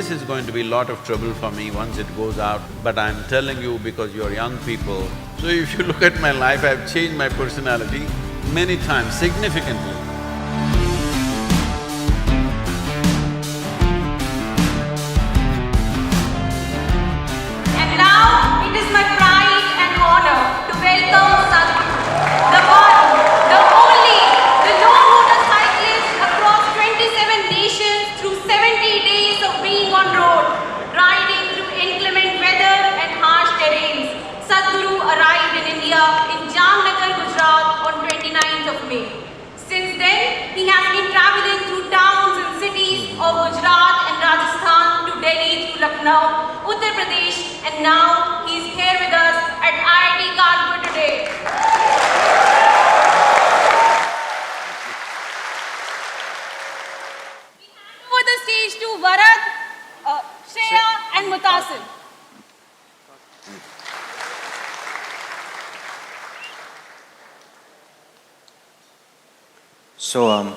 this is going to be a lot of trouble for me once it goes out, but I'm telling you because you're young people. So if you look at my life, I've changed my personality many times, significantly. And now, it is my pride and honor to welcome Sadhguru, the one, the only, the lone motorcyclist across 27 nations through 70 days of being on road, riding through inclement weather and harsh terrains. Sadhguru arrived in India in Jamnagar, Gujarat on 29th of May. Since then, he has been traveling through towns and cities of Gujarat and Rajasthan to Delhi through Lucknow, Uttar Pradesh, and now he is here with us at IIT Kanpur today. We hand over the stage to Varad, Shreya and Mutasil. So,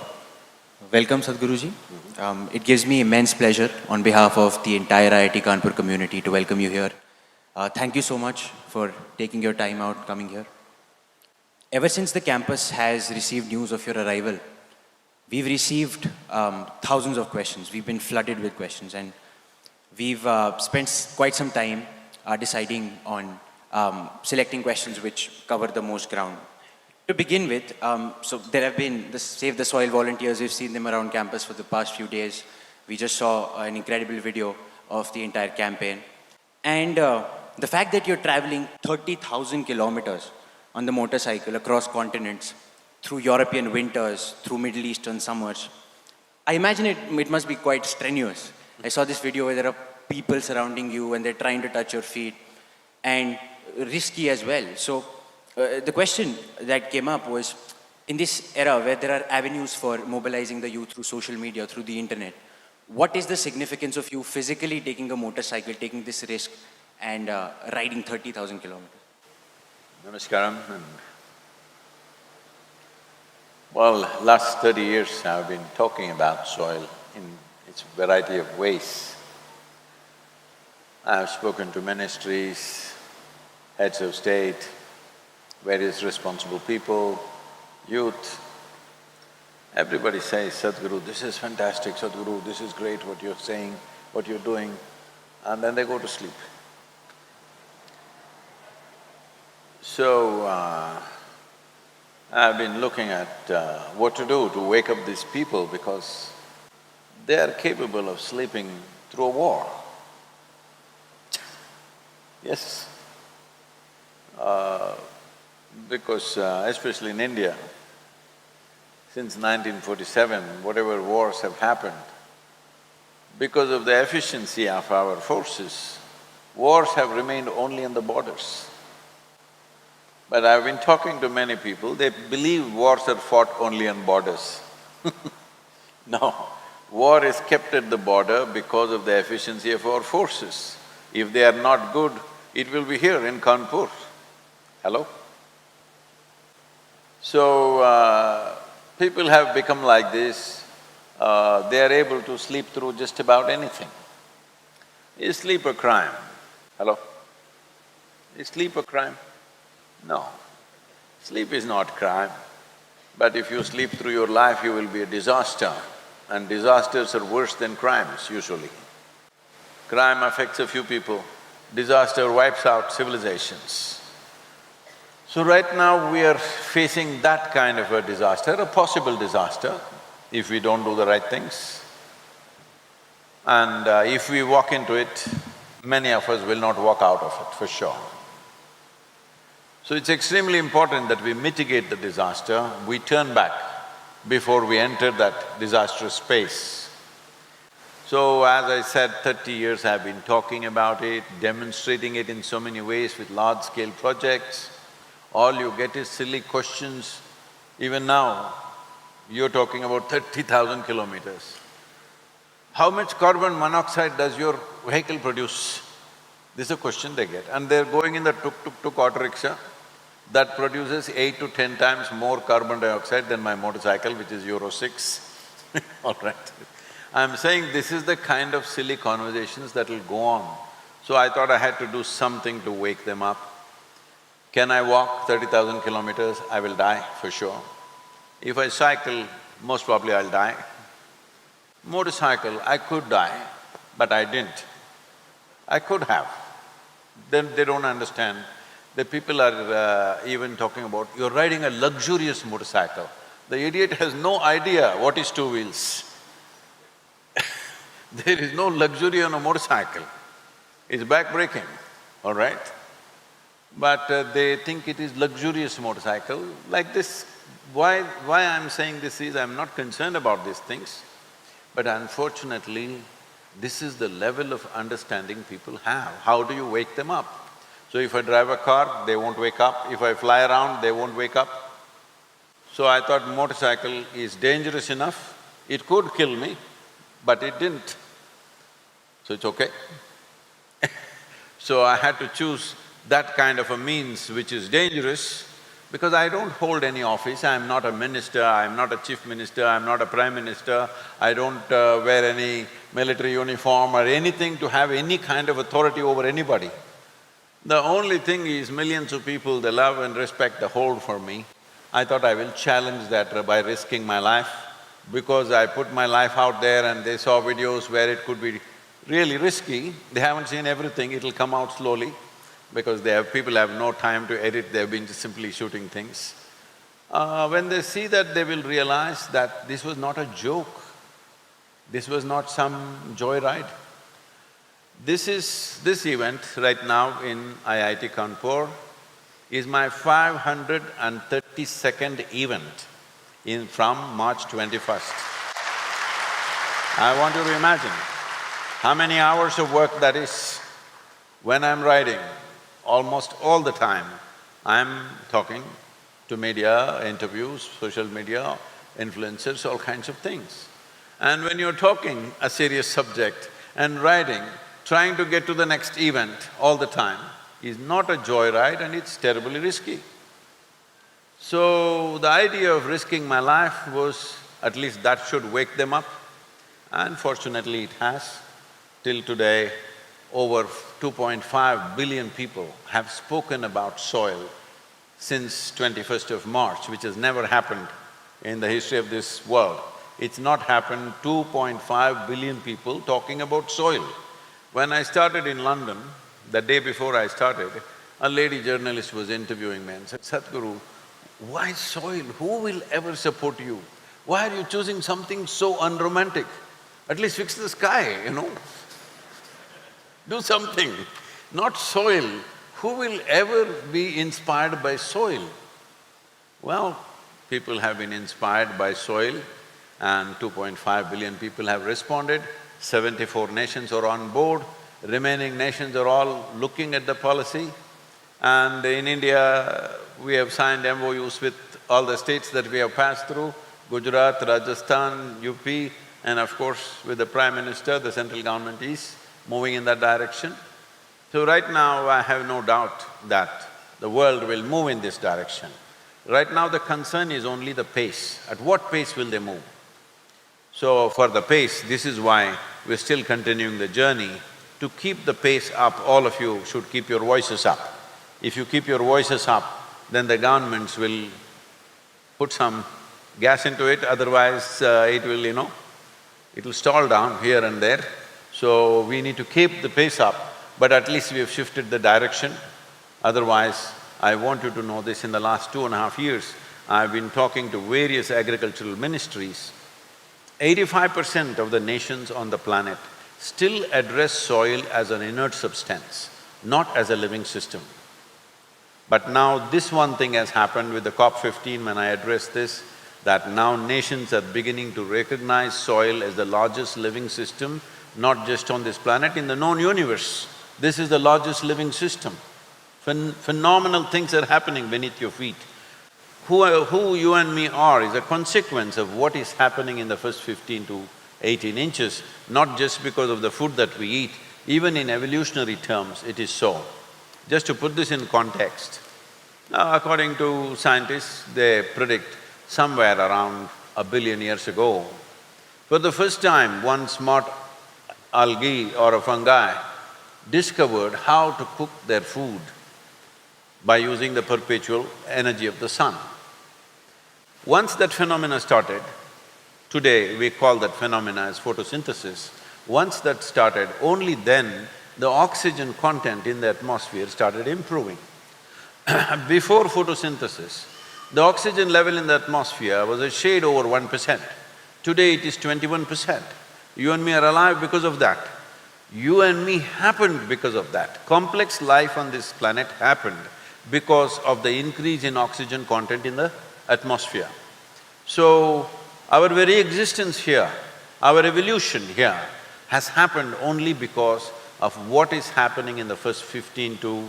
welcome Sadhguruji. It gives me immense pleasure on behalf of the entire IIT Kanpur community to welcome you here. Thank you so much for taking your time out coming here. Ever since the campus has received news of your arrival, we've received thousands of questions. We've been flooded with questions, and we've spent quite some time deciding on selecting questions which cover the most ground. To begin with, so there have been the Save the Soil volunteers. We've seen them around campus for the past few days. We just saw an incredible video of the entire campaign. And the fact that you're traveling 30,000 kilometers on the motorcycle across continents, through European winters, through Middle Eastern summers, I imagine it must be quite strenuous. I saw this video where there are people surrounding you and they're trying to touch your feet, and risky as well. So the question that came up was, in this era where there are avenues for mobilizing the youth through social media, through the internet, what is the significance of you physically taking a motorcycle, taking this risk, and riding 30,000 kilometers? Namaskaram. Well, last 30 years I've been talking about soil in its variety of ways. I've spoken to ministries, heads of state, various responsible people, youth. Everybody says, Sadhguru, this is fantastic, Sadhguru, this is great what you're saying, what you're doing, and then they go to sleep. So, I've been looking at what to do to wake up these people, because they are capable of sleeping through a war. Yes. Because especially in India, since 1947, whatever wars have happened, because of the efficiency of our forces, wars have remained only on the borders. But I've been talking to many people, they believe wars are fought only on borders. No, war is kept at the border because of the efficiency of our forces. If they are not good, it will be here in Kanpur. Hello? So, people have become like this, they are able to sleep through just about anything. Is sleep a crime? Hello? Is sleep a crime? No. Sleep is not crime, but if you sleep through your life, you will be a disaster, and disasters are worse than crimes usually. Crime affects a few people, disaster wipes out civilizations. So right now we are facing that kind of a disaster, a possible disaster, if we don't do the right things. And if we walk into it, many of us will not walk out of it, for sure. So it's extremely important that we mitigate the disaster, we turn back before we enter that disastrous space. So as I said, 30 years I've been talking about it, demonstrating it in so many ways with large-scale projects. All you get is silly questions. Even now, you're talking about 30,000 kilometers. How much carbon monoxide does your vehicle produce? This is a question they get. And they're going in the tuk-tuk auto rickshaw that produces 8 to 10 times more carbon dioxide than my motorcycle, which is Euro 6. All right. I'm saying this is the kind of silly conversations that will go on. So I thought I had to do something to wake them up. Can I walk 30,000 kilometers? I will die for sure. If I cycle, most probably I'll die. Motorcycle, I could die, but I didn't. I could have. Then they don't understand. The people are even talking about, you're riding a luxurious motorcycle. The idiot has no idea what is two wheels. There is no luxury on a motorcycle. It's back-breaking, all right? But they think it is luxurious motorcycle. Like this, why I'm saying this is, I'm not concerned about these things, but unfortunately, this is the level of understanding people have. How do you wake them up? So if I drive a car, they won't wake up. If I fly around, they won't wake up. So I thought motorcycle is dangerous enough. It could kill me, but it didn't. So it's okay. So I had to choose that kind of a means which is dangerous because I don't hold any office, I'm not a minister, I'm not a chief minister, I'm not a prime minister, I don't wear any military uniform or anything to have any kind of authority over anybody. The only thing is millions of people, they love and respect the hold for me. I thought I will challenge that by risking my life. Because I put my life out there and they saw videos where it could be really risky, they haven't seen everything, it'll come out slowly because people have no time to edit, they've been just simply shooting things. When they see that, they will realize that this was not a joke, this was not some joyride. This event right now in IIT Kanpur is my 532nd event from March 21st. I want you to imagine how many hours of work that is. When I'm riding, almost all the time, I'm talking to media, interviews, social media, influencers, all kinds of things. And when you're talking a serious subject and riding, trying to get to the next event all the time is not a joyride and it's terribly risky. So the idea of risking my life was, at least that should wake them up. And fortunately it has. Till today, over 2.5 billion people have spoken about soil since 21st of March, which has never happened in the history of this world. It's not happened, 2.5 billion people talking about soil. When I started in London, the day before I started, a lady journalist was interviewing me and said, Sadhguru, why soil? Who will ever support you? Why are you choosing something so unromantic? At least fix the sky, you know. Do something, not soil. Who will ever be inspired by soil? Well, people have been inspired by soil and 2.5 billion people have responded, 74 nations are on board, remaining nations are all looking at the policy. And in India, we have signed MOUs with all the states that we have passed through, Gujarat, Rajasthan, UP, and of course with the Prime Minister, the central government is moving in that direction. So right now, I have no doubt that the world will move in this direction. Right now, the concern is only the pace. At what pace will they move? So for the pace, this is why we're still continuing the journey. To keep the pace up, all of you should keep your voices up. If you keep your voices up, then the governments will put some gas into it, otherwise it will, it'll stall down here and there. So we need to keep the pace up, but at least we have shifted the direction. Otherwise, I want you to know this, in the last 2.5 years, I've been talking to various agricultural ministries. 85% of the nations on the planet still address soil as an inert substance, not as a living system. But now this one thing has happened with the COP15 when I addressed this, that now nations are beginning to recognize soil as the largest living system, not just on this planet, in the known universe. This is the largest living system. Phenomenal things are happening beneath your feet. Who you and me are is a consequence of what is happening in the first 15 to 18 inches, not just because of the food that we eat, even in evolutionary terms, it is so. Just to put this in context, according to scientists, they predict somewhere around 1 billion years ago, For the first time, one smart algae or a fungi discovered how to cook their food by using the perpetual energy of the sun. Once that phenomena started, today we call that phenomena as photosynthesis, once that started, only then the oxygen content in the atmosphere started improving. Before photosynthesis, the oxygen level in the atmosphere was a shade over 1%. Today it is 21%. You and me are alive because of that. You and me happened because of that. Complex life on this planet happened because of the increase in oxygen content in the atmosphere. So, our very existence here, our evolution here has happened only because of what is happening in the first 15 to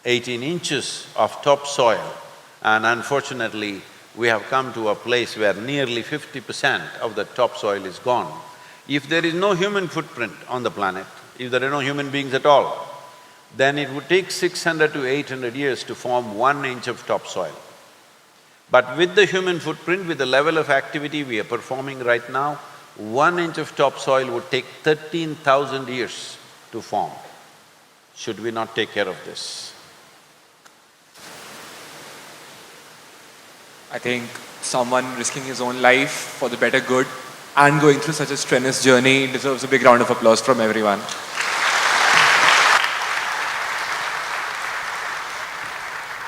18 inches of topsoil. And unfortunately, we have come to a place where nearly 50% of the topsoil is gone. If there is no human footprint on the planet, if there are no human beings at all, then it would take 600 to 800 years to form 1 inch of topsoil. But with the human footprint, with the level of activity we are performing right now, 1 inch of topsoil would take 13,000 years to form. Should we not take care of this? I think someone risking his own life for the better good and going through such a strenuous journey deserves a big round of applause from everyone.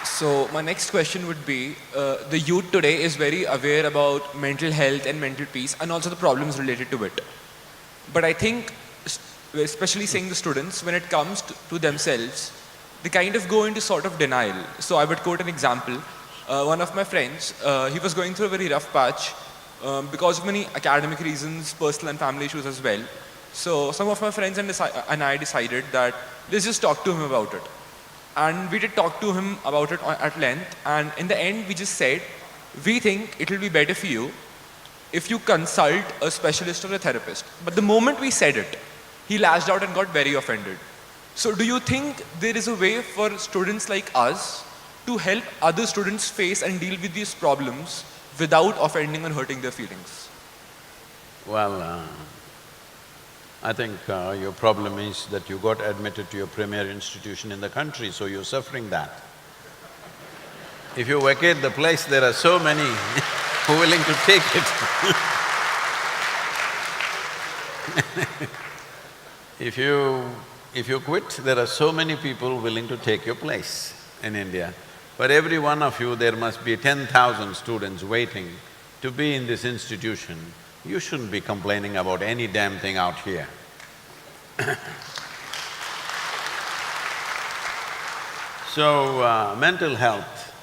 So my next question would be, the youth today is very aware about mental health and mental peace and also the problems related to it. But I think, especially saying the students, when it comes to themselves, they kind of go into sort of denial. So I would quote an example. One of my friends, he was going through a very rough patch because of many academic reasons, personal and family issues as well. So some of my friends and I decided that let's just talk to him about it. And we did talk to him about it at length, and in the end we just said, we think it will be better for you if you consult a specialist or a therapist. But the moment we said it, he lashed out and got very offended. So do you think there is a way for students like us to help other students face and deal with these problems without offending and hurting their feelings? Well, I think your problem is that you got admitted to your premier institution in the country, so you're suffering that. If you vacate the place, there are so many who are willing to take it. If you quit, there are so many people willing to take your place in India. For every one of you, there must be 10,000 students waiting to be in this institution. You shouldn't be complaining about any damn thing out here. So, mental health.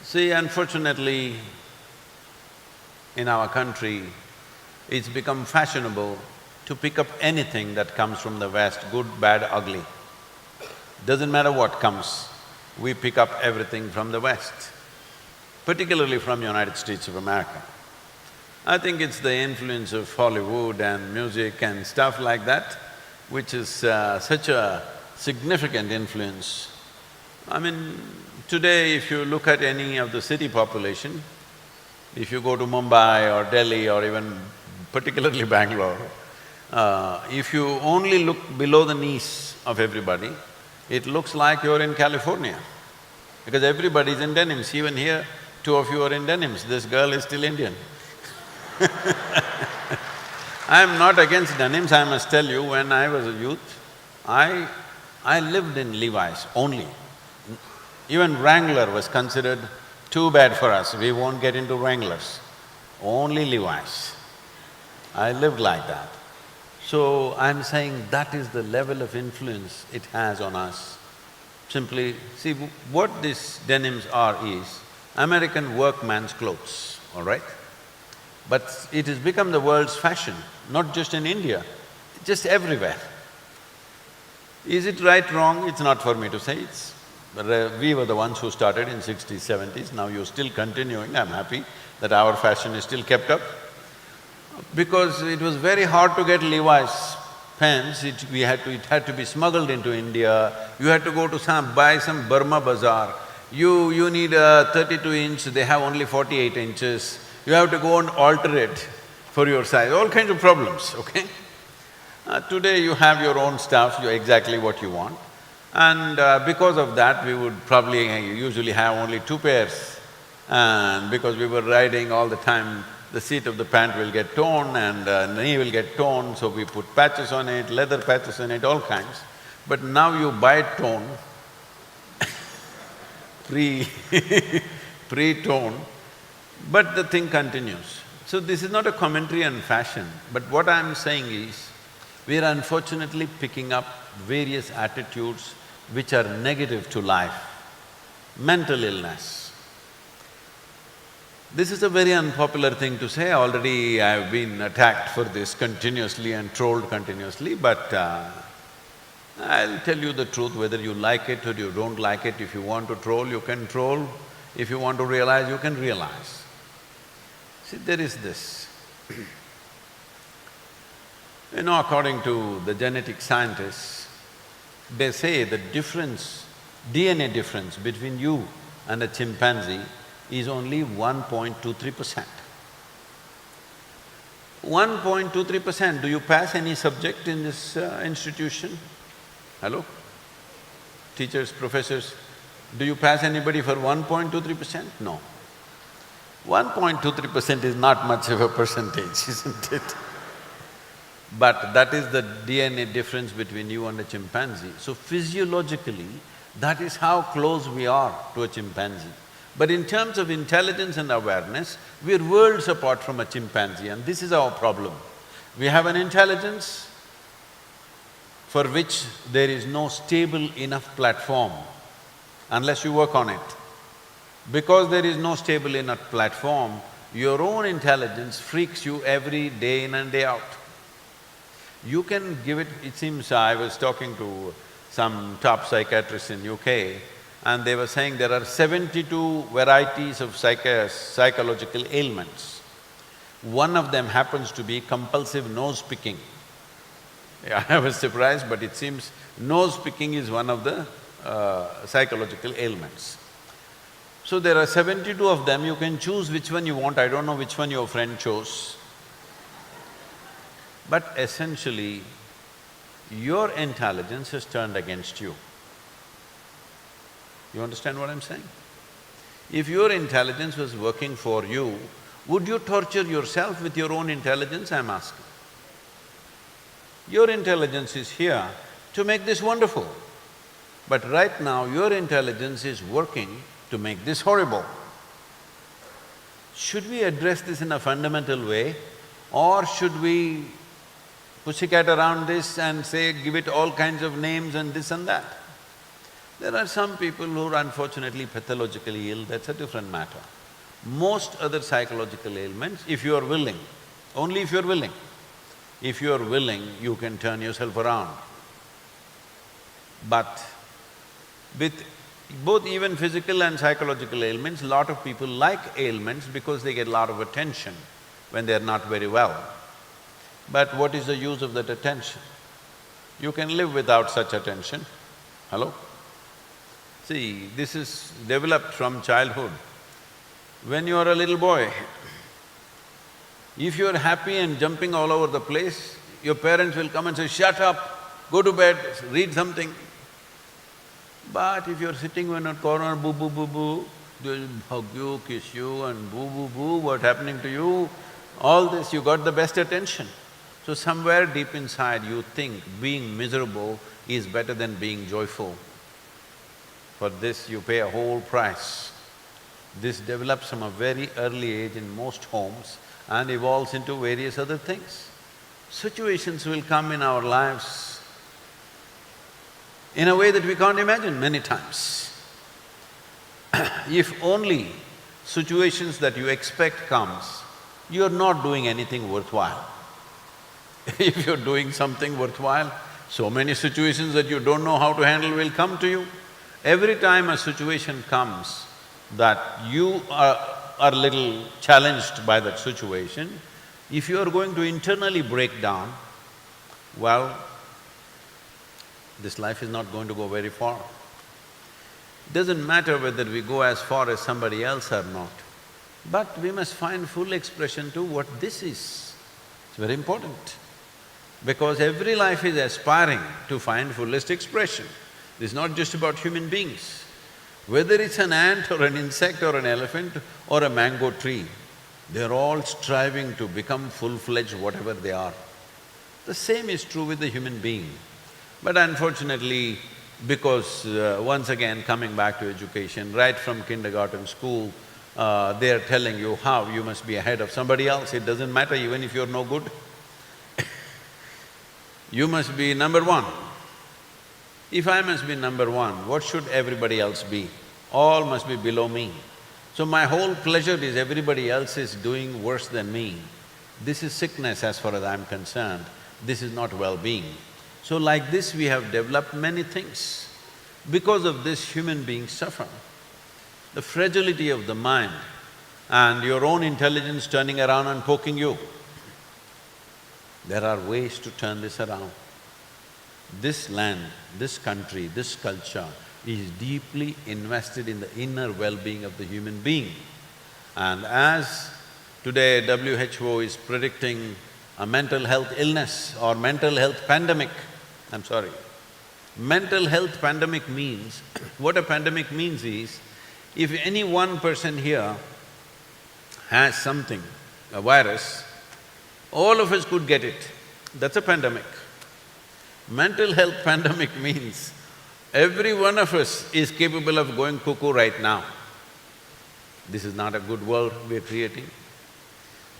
See, unfortunately, in our country, it's become fashionable to pick up anything that comes from the West, good, bad, ugly. Doesn't matter what comes, we pick up everything from the West, particularly from United States of America. I think it's the influence of Hollywood and music and stuff like that, which is such a significant influence. I mean, today if you look at any of the city population, if you go to Mumbai or Delhi or even particularly Bangalore, if you only look below the knees of everybody, it looks like you're in California, because everybody's in denims. Even here, two of you are in denims, this girl is still Indian. I'm not against denims, I must tell you, when I was a youth, I lived in Levi's only. Even Wrangler was considered too bad for us, we won't get into Wranglers, only Levi's. I lived like that. So, I'm saying that is the level of influence it has on us. Simply, see, what these denims are is American workman's clothes, all right? But it has become the world's fashion, not just in India, just everywhere. Is it right, wrong? It's not for me to say, we were the ones who started in 60s, 70s, now you're still continuing, I'm happy that our fashion is still kept up. Because it was very hard to get Levi's pants, it had to be smuggled into India, you had to go to buy some Burma bazaar. You need a 32 inch, they have only 48 inches. You have to go and alter it for your size, all kinds of problems, okay? Today you have your own stuff, you're exactly what you want. And because of that, we would probably usually have only 2 pairs. And because we were riding all the time, the seat of the pant will get torn and knee will get torn, so we put patches on it, leather patches on it, all kinds. But now you buy it torn, pre-torn, but the thing continues. So this is not a commentary on fashion, but what I'm saying is, we are unfortunately picking up various attitudes which are negative to life. Mental illness. This is a very unpopular thing to say, already I've been attacked for this continuously and trolled continuously, but I'll tell you the truth, whether you like it or you don't like it. If you want to troll, you can troll. If you want to realize, you can realize. See, there is this. You know, according to the genetic scientists, they say the difference, DNA difference between you and a chimpanzee is only 1.23%. 1.23%, do you pass any subject in this institution? Hello? Teachers, professors, do you pass anybody for 1.23%? No. 1.23% is not much of a percentage, isn't it? But that is the DNA difference between you and a chimpanzee. So physiologically, that is how close we are to a chimpanzee. But in terms of intelligence and awareness, we are worlds apart from a chimpanzee, and this is our problem. We have an intelligence for which there is no stable enough platform unless you work on it. Because there is no stable enough platform, your own intelligence freaks you every day in and day out. You can give it seems I was talking to some top psychiatrists in UK, and they were saying there are 72 varieties of psychological ailments. One of them happens to be compulsive nose-picking. Yeah, I was surprised, but it seems nose-picking is one of the psychological ailments. So there are 72 of them, you can choose which one you want, I don't know which one your friend chose. But essentially, your intelligence has turned against you. You understand what I'm saying? If your intelligence was working for you, would you torture yourself with your own intelligence, I'm asking? Your intelligence is here to make this wonderful. But right now, your intelligence is working to make this horrible. Should we address this in a fundamental way, or should we pussycat around this and say, give it all kinds of names and this and that? There are some people who are unfortunately pathologically ill, that's a different matter. Most other psychological ailments, if you are willing, only if you are willing. If you are willing, you can turn yourself around. But with both even physical and psychological ailments, lot of people like ailments because they get a lot of attention when they're not very well. But what is the use of that attention? You can live without such attention. Hello? See, this is developed from childhood. When you are a little boy, if you are happy and jumping all over the place, your parents will come and say, shut up, go to bed, read something. But if you're sitting in a corner, boo, boo, boo, boo, they'll hug you, kiss you and boo, boo, boo, what's happening to you? All this, you got the best attention. So somewhere deep inside you think being miserable is better than being joyful. For this you pay a whole price. This develops from a very early age in most homes and evolves into various other things. Situations will come in our lives in a way that we can't imagine many times. If only situations that you expect comes, you're not doing anything worthwhile. If you're doing something worthwhile, so many situations that you don't know how to handle will come to you. Every time a situation comes that you are little challenged by that situation, if you are going to internally break down, well, this life is not going to go very far. It doesn't matter whether we go as far as somebody else or not. But we must find full expression to what this is. It's very important. Because every life is aspiring to find fullest expression. This is not just about human beings. Whether it's an ant or an insect or an elephant or a mango tree, they're all striving to become full-fledged whatever they are. The same is true with the human being. But unfortunately, because once again coming back to education, right from kindergarten, school, they're telling you how you must be ahead of somebody else. It doesn't matter even if you're no good. You must be number one. If I must be number one, what should everybody else be? All must be below me. So my whole pleasure is everybody else is doing worse than me. This is sickness as far as I'm concerned. This is not well-being. So like this we have developed many things. Because of this, human beings suffer. The fragility of the mind and your own intelligence turning around and poking you. There are ways to turn this around. This land, this country, this culture is deeply invested in the inner well-being of the human being. And as today WHO is predicting a mental health illness or mental health pandemic, I'm sorry, mental health pandemic means, what a pandemic means is, if any one person here has something, a virus, all of us could get it. That's a pandemic. Mental health pandemic means every one of us is capable of going cuckoo right now. This is not a good world we're creating,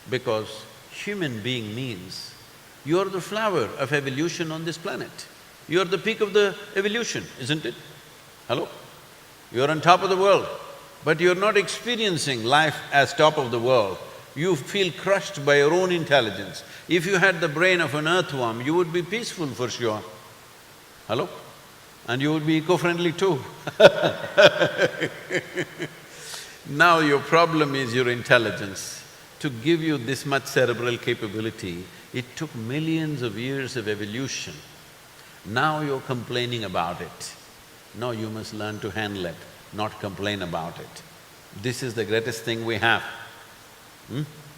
because human being means you're the flower of evolution on this planet. You're the peak of the evolution, isn't it? Hello? You're on top of the world, but you're not experiencing life as top of the world. You feel crushed by your own intelligence. If you had the brain of an earthworm, you would be peaceful for sure. Hello? And you would be eco-friendly too. Now your problem is your intelligence. To give you this much cerebral capability, it took millions of years of evolution. Now you're complaining about it. No, you must learn to handle it, not complain about it. This is the greatest thing we have.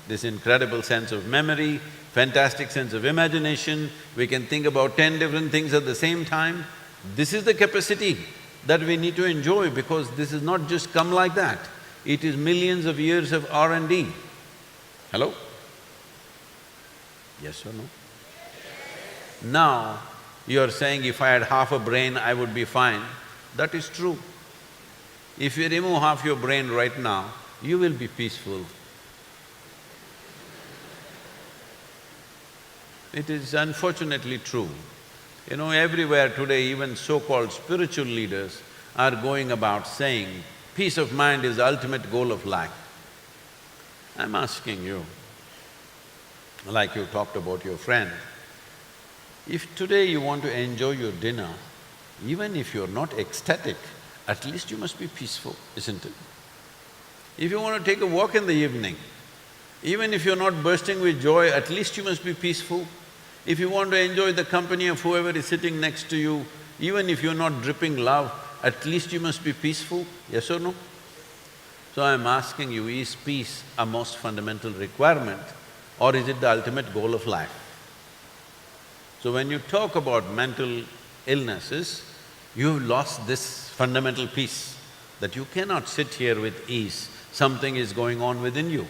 This incredible sense of memory, fantastic sense of imagination, we can think about 10 different things at the same time. This is the capacity that we need to enjoy, because this is not just come like that. It is millions of years of R&D. Hello? Yes or no? Now, you're saying if I had half a brain, I would be fine. That is true. If you remove half your brain right now, you will be peaceful. It is unfortunately true. You know, everywhere today, even so-called spiritual leaders are going about saying, peace of mind is the ultimate goal of life. I'm asking you, like you talked about your friend, if today you want to enjoy your dinner, even if you're not ecstatic, at least you must be peaceful, isn't it? If you want to take a walk in the evening, even if you're not bursting with joy, at least you must be peaceful. If you want to enjoy the company of whoever is sitting next to you, even if you're not dripping love, at least you must be peaceful, yes or no? So I'm asking you, is peace a most fundamental requirement or is it the ultimate goal of life? So when you talk about mental illnesses, you've lost this fundamental peace, that you cannot sit here with ease, something is going on within you.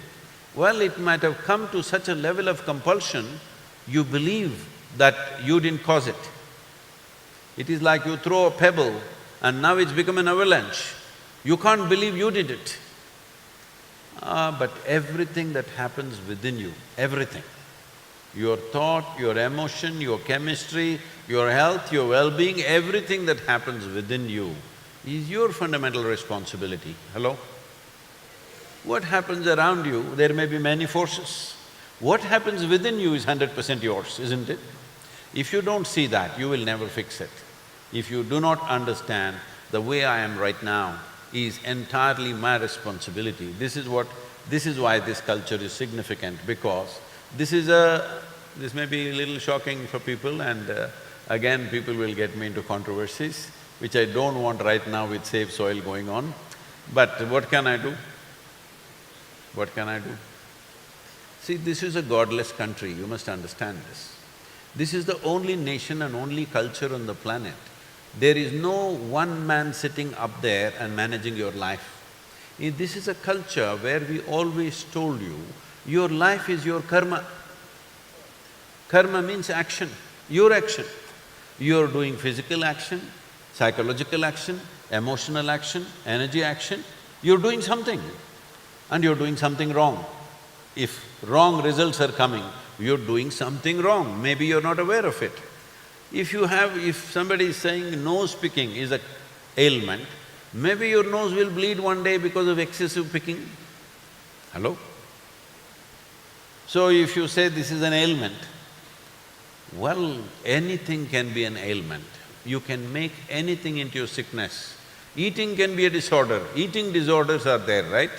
Well, it might have come to such a level of compulsion, you believe that you didn't cause it. It is like you throw a pebble and now it's become an avalanche. You can't believe you did it. But everything that happens within you, everything, your thought, your emotion, your chemistry, your health, your well-being, everything that happens within you is your fundamental responsibility. Hello? What happens around you, there may be many forces. What happens within you is 100% yours, isn't it? If you don't see that, you will never fix it. If you do not understand the way I am right now is entirely my responsibility, this is why this culture is significant, because this may be a little shocking for people, and again people will get me into controversies, which I don't want right now with Save Soil going on. But what can I do? What can I do? See, this is a godless country, you must understand this. This is the only nation and only culture on the planet. There is no one man sitting up there and managing your life. This is a culture where we always told you, your life is your karma. Karma means action, your action. You're doing physical action, psychological action, emotional action, energy action, you're doing something and you're doing something wrong. If wrong results are coming, you're doing something wrong, maybe you're not aware of it. If somebody is saying nose picking is a ailment, maybe your nose will bleed one day because of excessive picking. Hello? So if you say this is an ailment, well, anything can be an ailment. You can make anything into a sickness. Eating can be a disorder, eating disorders are there, right?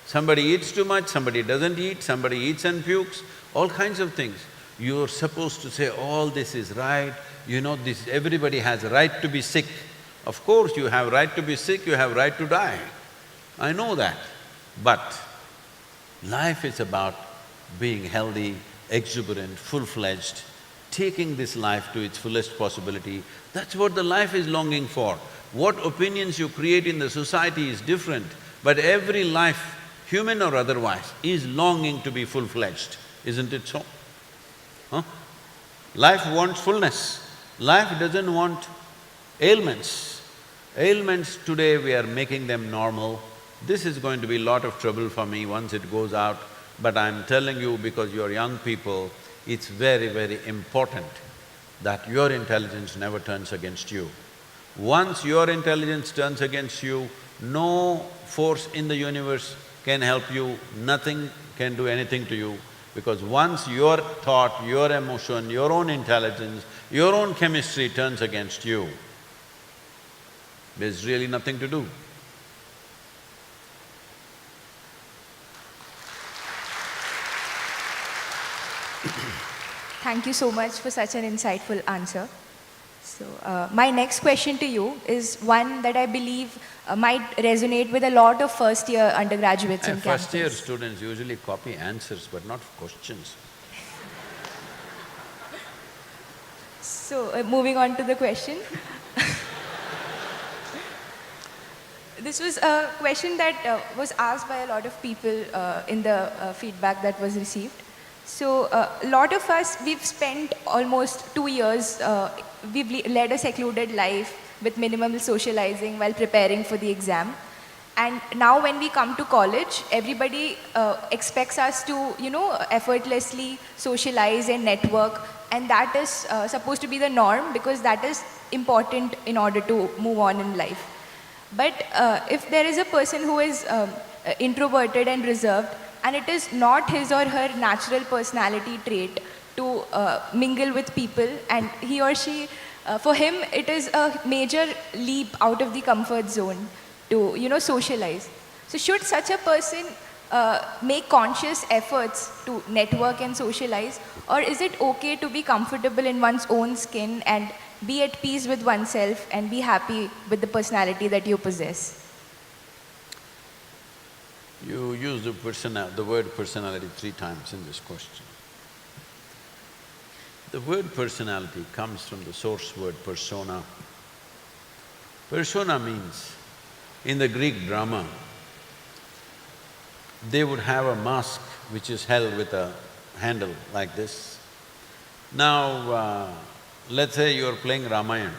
Somebody eats too much, somebody doesn't eat, somebody eats and pukes, all kinds of things. You're supposed to say, all this is right, everybody has a right to be sick. Of course, you have right to be sick, you have right to die. I know that. But life is about being healthy, exuberant, full-fledged, taking this life to its fullest possibility. That's what the life is longing for. What opinions you create in the society is different, but every life, human or otherwise, is longing to be full-fledged, isn't it so? Huh? Life wants fullness. Life doesn't want ailments. Ailments today we are making them normal. This is going to be a lot of trouble for me once it goes out, but I'm telling you because you're young people, it's very, very important that your intelligence never turns against you. Once your intelligence turns against you, no force in the universe can help you, nothing can do anything to you, because once your thought, your emotion, your own intelligence, your own chemistry turns against you, there's really nothing to do. Thank you so much for such an insightful answer. So, my next question to you is one that I believe might resonate with a lot of first-year undergraduates in campus. First-year students usually copy answers but not questions. So, moving on to the question. This was a question that was asked by a lot of people in the feedback that was received. So, a lot of us, we've spent almost 2 years, we've led a secluded life with minimal socializing while preparing for the exam. And now when we come to college, everybody expects us to, effortlessly socialize and network, and that is supposed to be the norm because that is important in order to move on in life. But if there is a person who is introverted and reserved, and it is not his or her natural personality trait to mingle with people, and he or she, for him, it is a major leap out of the comfort zone to, socialize. So should such a person make conscious efforts to network and socialize, or is it okay to be comfortable in one's own skin and be at peace with oneself and be happy with the personality that you possess? You used the word personality 3 times in this question. The word personality comes from the source word persona. Persona means, in the Greek drama, they would have a mask which is held with a handle like this. Now, let's say you're playing Ramayana.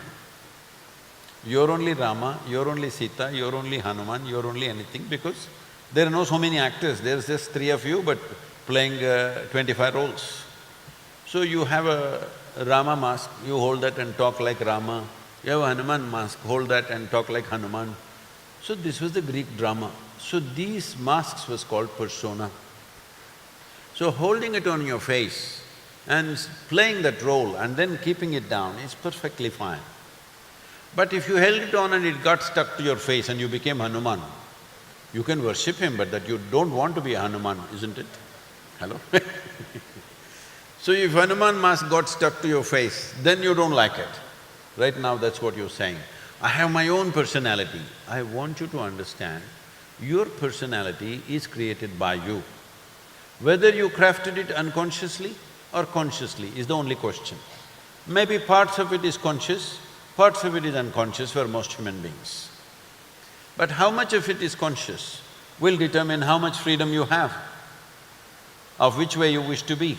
You're only Rama, you're only Sita, you're only Hanuman, you're only anything because there are no so many actors, there's just 3 of you but playing 25 roles. So you have a Rama mask, you hold that and talk like Rama. You have a Hanuman mask, hold that and talk like Hanuman. So this was the Greek drama. So these masks was called persona. So holding it on your face and playing that role and then keeping it down is perfectly fine. But if you held it on and it got stuck to your face and you became Hanuman, you can worship him, but that you don't want to be a Hanuman, isn't it? Hello? So if Hanuman mask got stuck to your face, then you don't like it. Right now that's what you're saying. I have my own personality. I want you to understand, Your personality is created by you. Whether you crafted it unconsciously or consciously is the only question. Maybe parts of it is conscious, parts of it is unconscious for most human beings. But how much of it is conscious will determine how much freedom you have, of which way you wish to be.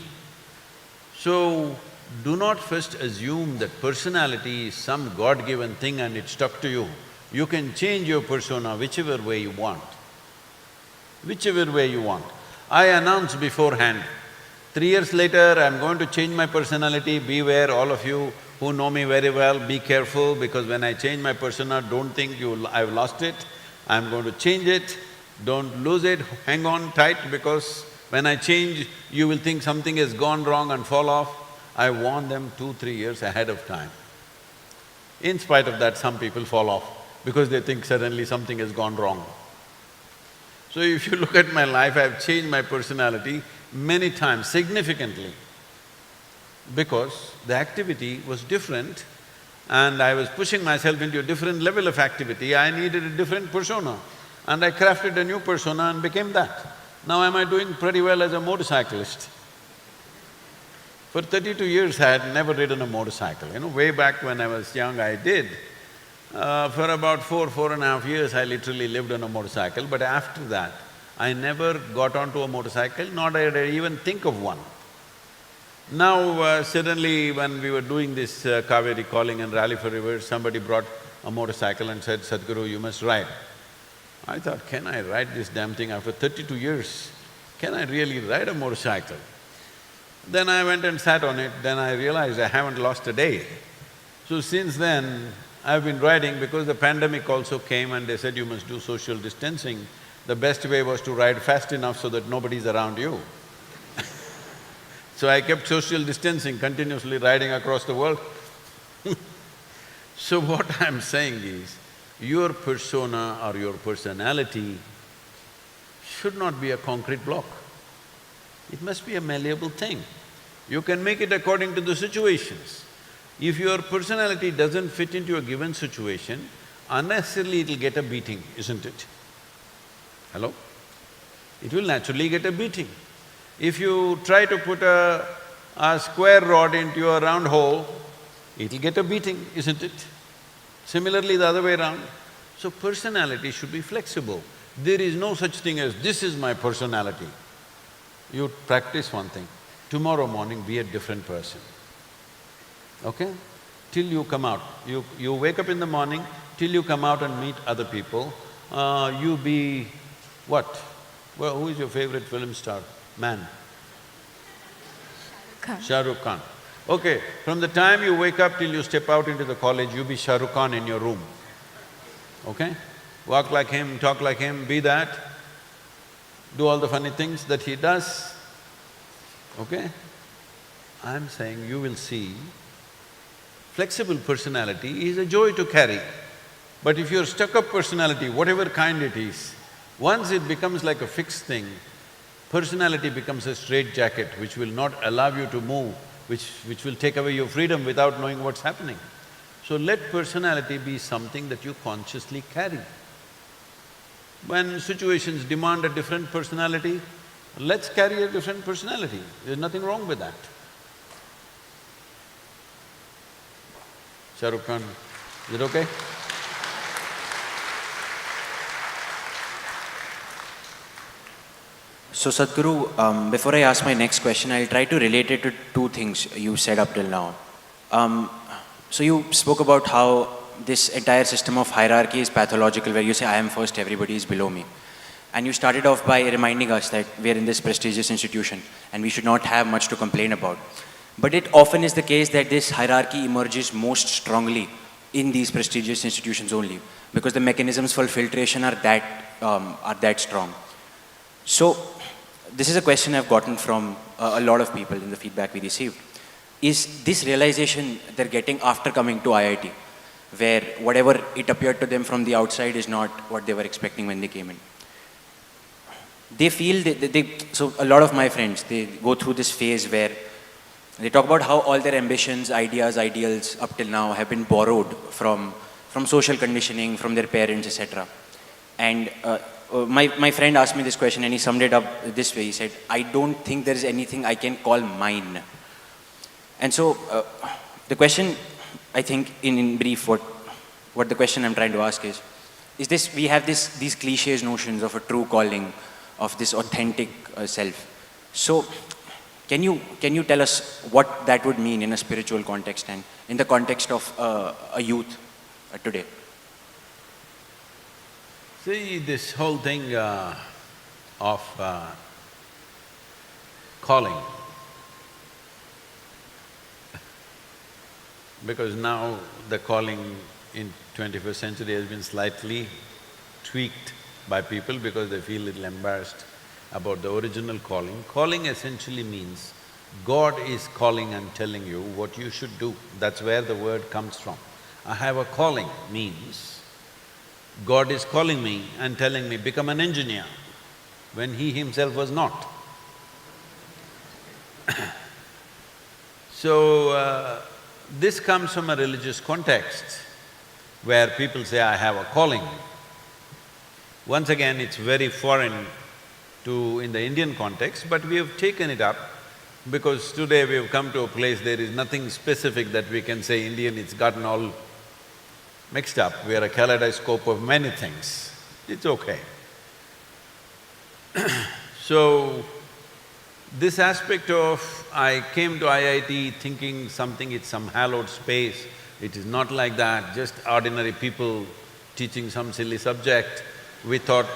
So, do not first assume that personality is some God-given thing and it's stuck to you. You can change your persona whichever way you want, whichever way you want. I announce beforehand, 3 years later I'm going to change my personality, beware all of you who know me very well, be careful because when I change my persona, don't think I've lost it, I'm going to change it, don't lose it, hang on tight because when I change, you will think something has gone wrong and fall off. I warn them 2-3 years ahead of time. In spite of that, some people fall off because they think suddenly something has gone wrong. So if you look at my life, I've changed my personality many times, significantly, because the activity was different and I was pushing myself into a different level of activity, I needed a different persona and I crafted a new persona and became that. Now am I doing pretty well as a motorcyclist? For 32 years I had never ridden a motorcycle, way back when I was young I did. For about 4.5 years I literally lived on a motorcycle, but after that I never got onto a motorcycle, nor did I even think of one. Now suddenly when we were doing this Kaveri calling and rally for rivers, somebody brought a motorcycle and said, "Sadhguru, you must ride." I thought, can I ride this damn thing after 32 years? Can I really ride a motorcycle? Then I went and sat on it, then I realized I haven't lost a day. So since then, I've been riding because the pandemic also came and they said you must do social distancing. The best way was to ride fast enough so that nobody's around you. So I kept social distancing, continuously riding across the world. So what I'm saying is, your persona or your personality should not be a concrete block. It must be a malleable thing. You can make it according to the situations. If your personality doesn't fit into a given situation, unnecessarily it'll get a beating, isn't it? Hello? It will naturally get a beating. If you try to put a square rod into a round hole, it'll get a beating, isn't it? Similarly, the other way around. So personality should be flexible. There is no such thing as, this is my personality. You practice one thing, tomorrow morning be a different person, okay? Till you come out. You wake up in the morning, till you come out and meet other people, you be what? Well, who is your favorite film star? Man? Shah Rukh Khan. Okay, from the time you wake up till you step out into the college, you be Shah Rukh Khan in your room, okay? Walk like him, talk like him, be that, do all the funny things that he does, okay? I'm saying you will see, flexible personality is a joy to carry. But if you're stuck-up personality, whatever kind it is, once it becomes like a fixed thing, personality becomes a straitjacket which will not allow you to move, which will take away your freedom without knowing what's happening. So let personality be something that you consciously carry. When situations demand a different personality, let's carry a different personality, there's nothing wrong with that. Shah Rukh Khan, is it okay? So Sadhguru, before I ask my next question, I'll try to relate it to two things you said up till now. So you spoke about how this entire system of hierarchy is pathological, where you say, I am first, everybody is below me. And you started off by reminding us that we are in this prestigious institution and we should not have much to complain about. But it often is the case that this hierarchy emerges most strongly in these prestigious institutions only, because the mechanisms for filtration are that strong. So, this is a question I've gotten from a lot of people in the feedback we received. Is this realization they're getting after coming to IIT, where whatever it appeared to them from the outside is not what they were expecting when they came in? They feel so a lot of my friends, they go through this phase where they talk about how all their ambitions, ideas, ideals up till now have been borrowed from social conditioning, from their parents, etc. And my friend asked me this question and he summed it up this way. He said, I don't think there is anything I can call mine. And so the question, I think in brief, what the question I'm trying to ask is this, we have these cliches notions of a true calling, of this authentic self. So can you tell us what that would mean in a spiritual context and in the context of a youth today? See, this whole thing of calling, because now the calling in 21st century has been slightly tweaked by people because they feel a little embarrassed about the original calling. Calling essentially means God is calling and telling you what you should do. That's where the word comes from. I have a calling means God is calling me and telling me, become an engineer, when he himself was not. So, this comes from a religious context where people say, I have a calling. Once again, it's very foreign in the Indian context, but we have taken it up because today we have come to a place there is nothing specific that we can say Indian, it's gotten all mixed up. We are a kaleidoscope of many things. It's okay. So, this aspect of I came to IIT thinking something, it's some hallowed space, it is not like that, just ordinary people teaching some silly subject. We thought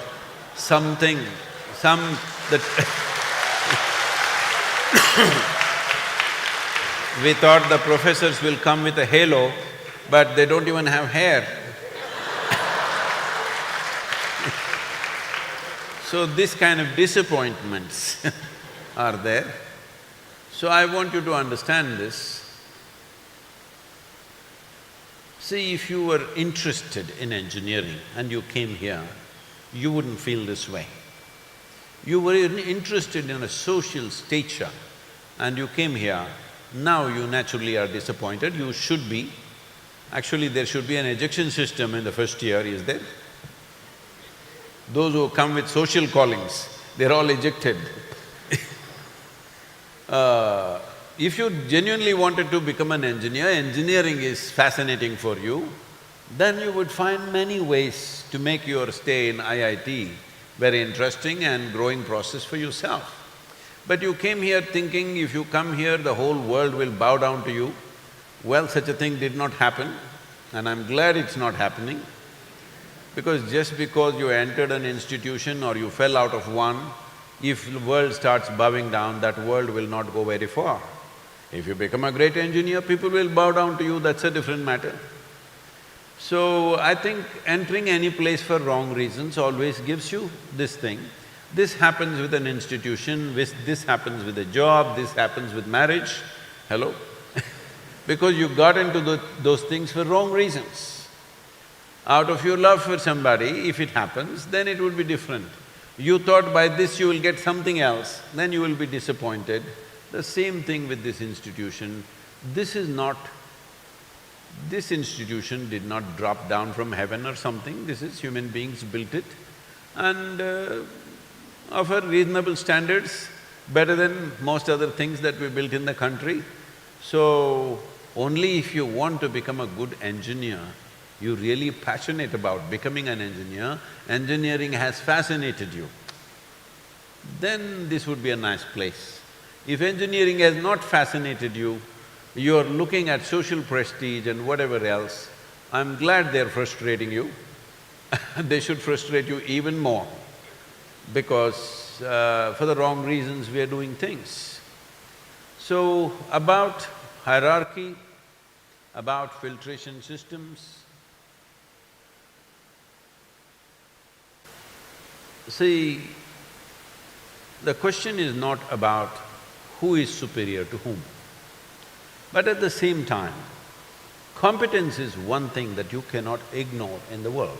we thought the professors will come with a halo, but they don't even have hair. So this kind of disappointments are there. So I want you to understand this. See, if you were interested in engineering and you came here, you wouldn't feel this way. You were interested in a social stature and you came here, now you naturally are disappointed, you should be. Actually, there should be an ejection system in the first year, is there? Those who come with social callings, they're all ejected. If you genuinely wanted to become an engineer, engineering is fascinating for you, then you would find many ways to make your stay in IIT very interesting and growing process for yourself. But you came here thinking if you come here, the whole world will bow down to you. Well, such a thing did not happen, and I'm glad it's not happening, because just because you entered an institution or you fell out of one, if the world starts bowing down, that world will not go very far. If you become a great engineer, people will bow down to you, that's a different matter. So, I think entering any place for wrong reasons always gives you this thing. This happens with an institution, this happens with a job, this happens with marriage. Hello? Because you got into those things for wrong reasons. Out of your love for somebody, if it happens, then it would be different. You thought by this you will get something else, then you will be disappointed. The same thing with this institution. This institution did not drop down from heaven or something, this is human beings built it and offer reasonable standards, better than most other things that we built in the country. So, only if you want to become a good engineer, you're really passionate about becoming an engineer, engineering has fascinated you, then this would be a nice place. If engineering has not fascinated you, you're looking at social prestige and whatever else, I'm glad they're frustrating you. They should frustrate you even more, because for the wrong reasons we are doing things. So, about hierarchy, about filtration systems, see, the question is not about who is superior to whom. But at the same time, competence is one thing that you cannot ignore in the world.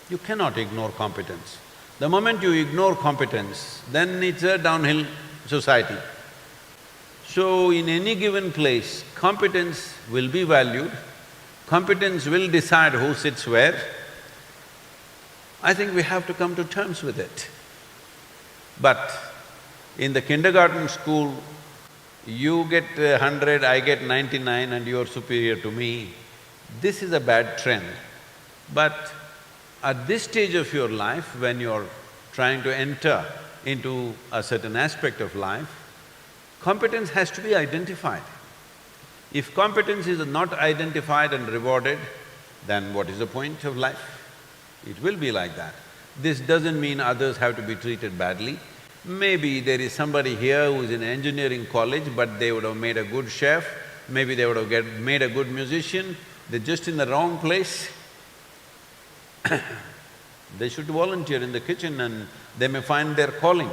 You cannot ignore competence. The moment you ignore competence, then it's a downhill society. So, in any given place, competence will be valued, competence will decide who sits where. I think we have to come to terms with it. But in the kindergarten school, you get 100, I get 99 and you're superior to me. This is a bad trend. But at this stage of your life, when you're trying to enter into a certain aspect of life, competence has to be identified. If competence is not identified and rewarded, then what is the point of life? It will be like that. This doesn't mean others have to be treated badly. Maybe there is somebody here who is in engineering college, but they would have made a good chef, maybe they would have made a good musician, they're just in the wrong place. They should volunteer in the kitchen and they may find their calling.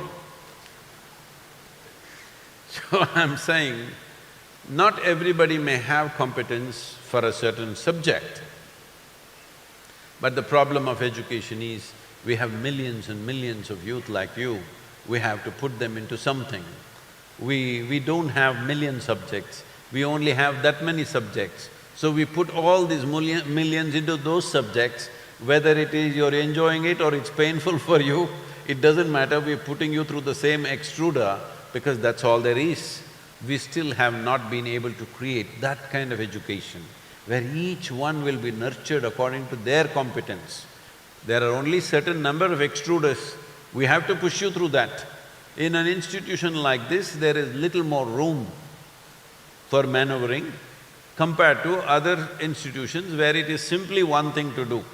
So I'm saying, not everybody may have competence for a certain subject. But the problem of education is, we have millions and millions of youth like you, we have to put them into something. We don't have million subjects, we only have that many subjects. So we put all these millions into those subjects, whether it is you're enjoying it or it's painful for you, it doesn't matter, we're putting you through the same extruder because that's all there is. We still have not been able to create that kind of education where each one will be nurtured according to their competence. There are only certain number of extruders, we have to push you through that. In an institution like this, there is little more room for maneuvering compared to other institutions where it is simply one thing to do.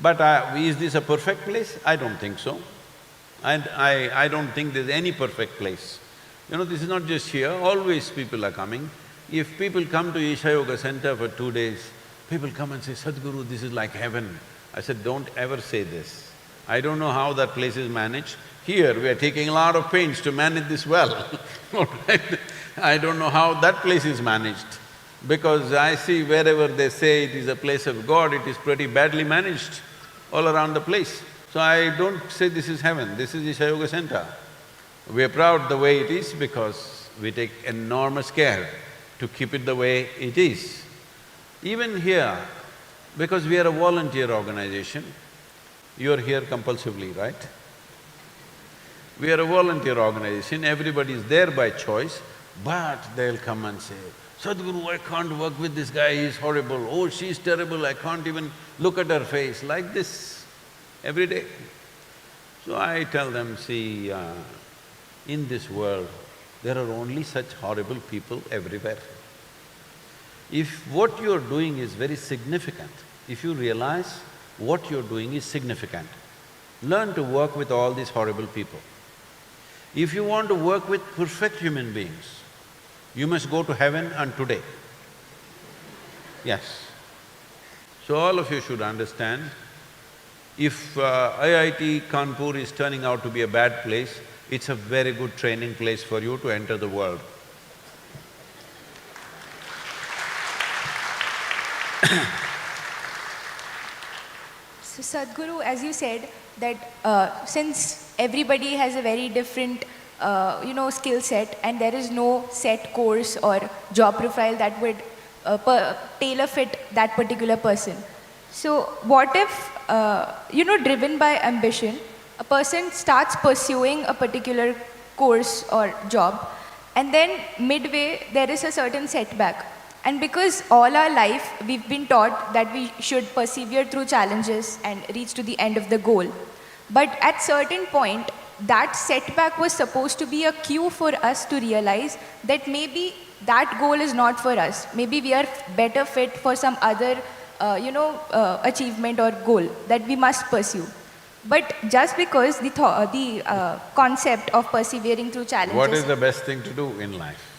But is this a perfect place? I don't think so. And I don't think there's any perfect place. You know, this is not just here, always people are coming. If people come to Isha Yoga Center for 2 days, people come and say, Sadhguru, this is like heaven. I said, don't ever say this. I don't know how that place is managed. Here, we are taking a lot of pains to manage this well. I don't know how that place is managed, because I see wherever they say it is a place of God, it is pretty badly managed all around the place. So I don't say this is heaven, this is Isha Yoga Center. We are proud the way it is because we take enormous care to keep it the way it is. Even here, because we are a volunteer organization, you are here compulsively, right? We are a volunteer organization, everybody is there by choice, but they'll come and say, Sadhguru, I can't work with this guy, he's horrible, oh, she's terrible, I can't even look at her face, like this, every day. So I tell them, see, in this world, there are only such horrible people everywhere. If what you're doing is very significant, if you realize what you're doing is significant, learn to work with all these horrible people. If you want to work with perfect human beings, you must go to heaven and today. Yes. So all of you should understand, if IIT Kanpur is turning out to be a bad place, it's a very good training place for you to enter the world. So Sadhguru, as you said, that since everybody has a very different skill set and there is no set course or job profile that would tailor fit that particular person. So what if, driven by ambition, a person starts pursuing a particular course or job and then midway there is a certain setback. And because all our life we've been taught that we should persevere through challenges and reach to the end of the goal. But at certain point, that setback was supposed to be a cue for us to realize that maybe that goal is not for us. Maybe we are better fit for some other, achievement or goal that we must pursue. But just because the concept of persevering through challenges… What is the best thing to do in life?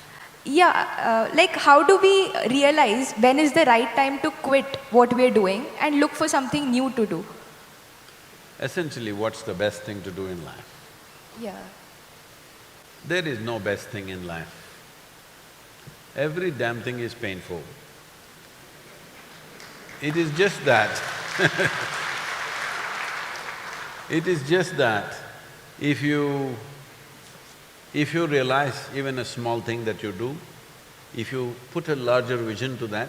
Yeah, like how do we realize when is the right time to quit what we're doing and look for something new to do? Essentially, what's the best thing to do in life? Yeah. There is no best thing in life. Every damn thing is painful. It is just that it is just that if you realize even a small thing that you do, if you put a larger vision to that,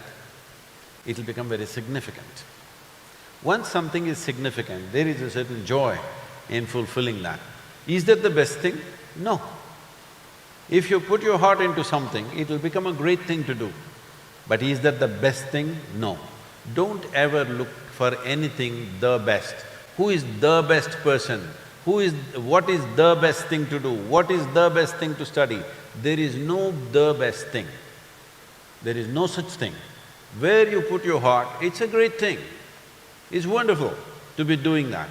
it'll become very significant. Once something is significant, there is a certain joy in fulfilling that. Is that the best thing? No. If you put your heart into something, it will become a great thing to do. But is that the best thing? No. Don't ever look for anything the best. Who is the best person? What is the best thing to do? What is the best thing to study? There is no the best thing. There is no such thing. Where you put your heart, it's a great thing. It's wonderful to be doing that.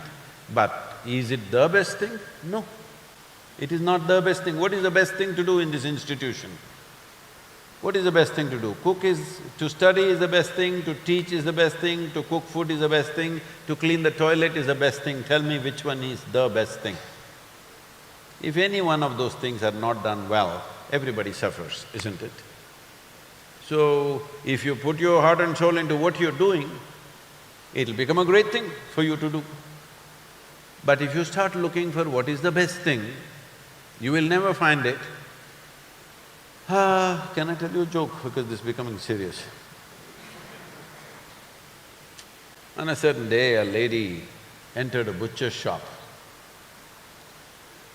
But is it the best thing? No. It is not the best thing. What is the best thing to do in this institution? What is the best thing to do? To study is the best thing, to teach is the best thing, to cook food is the best thing, to clean the toilet is the best thing. Tell me which one is the best thing. If any one of those things are not done well, everybody suffers, isn't it? So, if you put your heart and soul into what you're doing, it'll become a great thing for you to do. But if you start looking for what is the best thing, you will never find it. Can I tell you a joke because this is becoming serious? On a certain day, a lady entered a butcher's shop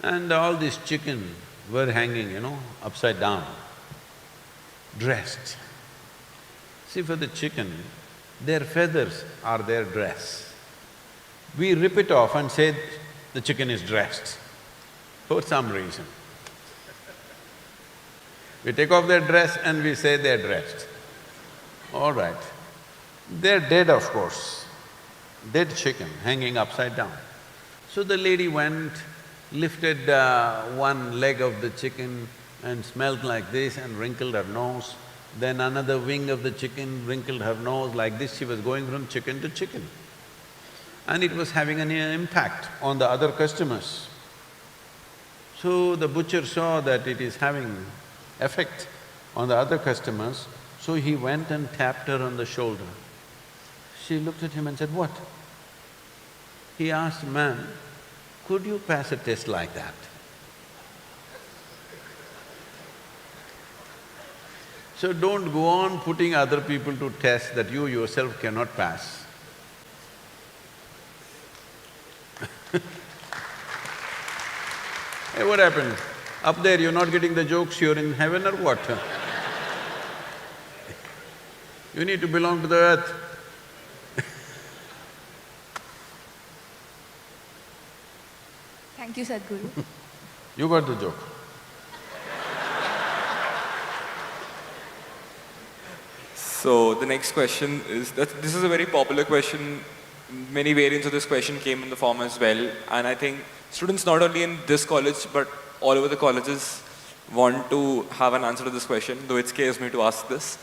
and all these chicken were hanging, upside down, dressed. See, for the chicken, their feathers are their dress. We rip it off and say the chicken is dressed for some reason. We take off their dress and we say they're dressed. All right. They're dead, of course. Dead chicken hanging upside down. So the lady went, lifted one leg of the chicken and smelled like this and wrinkled her nose. Then another wing of the chicken wrinkled her nose like this. She was going from chicken to chicken. And it was having an impact on the other customers. So the butcher saw that it is having effect on the other customers, so he went and tapped her on the shoulder. She looked at him and said, "What?" He asked, "Ma'am, could you pass a test like that?" So don't go on putting other people to tests that you yourself cannot pass. Hey, what happened? Up there you're not getting the jokes, you're in heaven or what? You need to belong to the earth. Thank you, Sadhguru. You got the joke. So the next question is that this is a very popular question. Many variants of this question came in the form as well, and I think students not only in this college but all over the colleges want to have an answer to this question, though it scares me to ask this.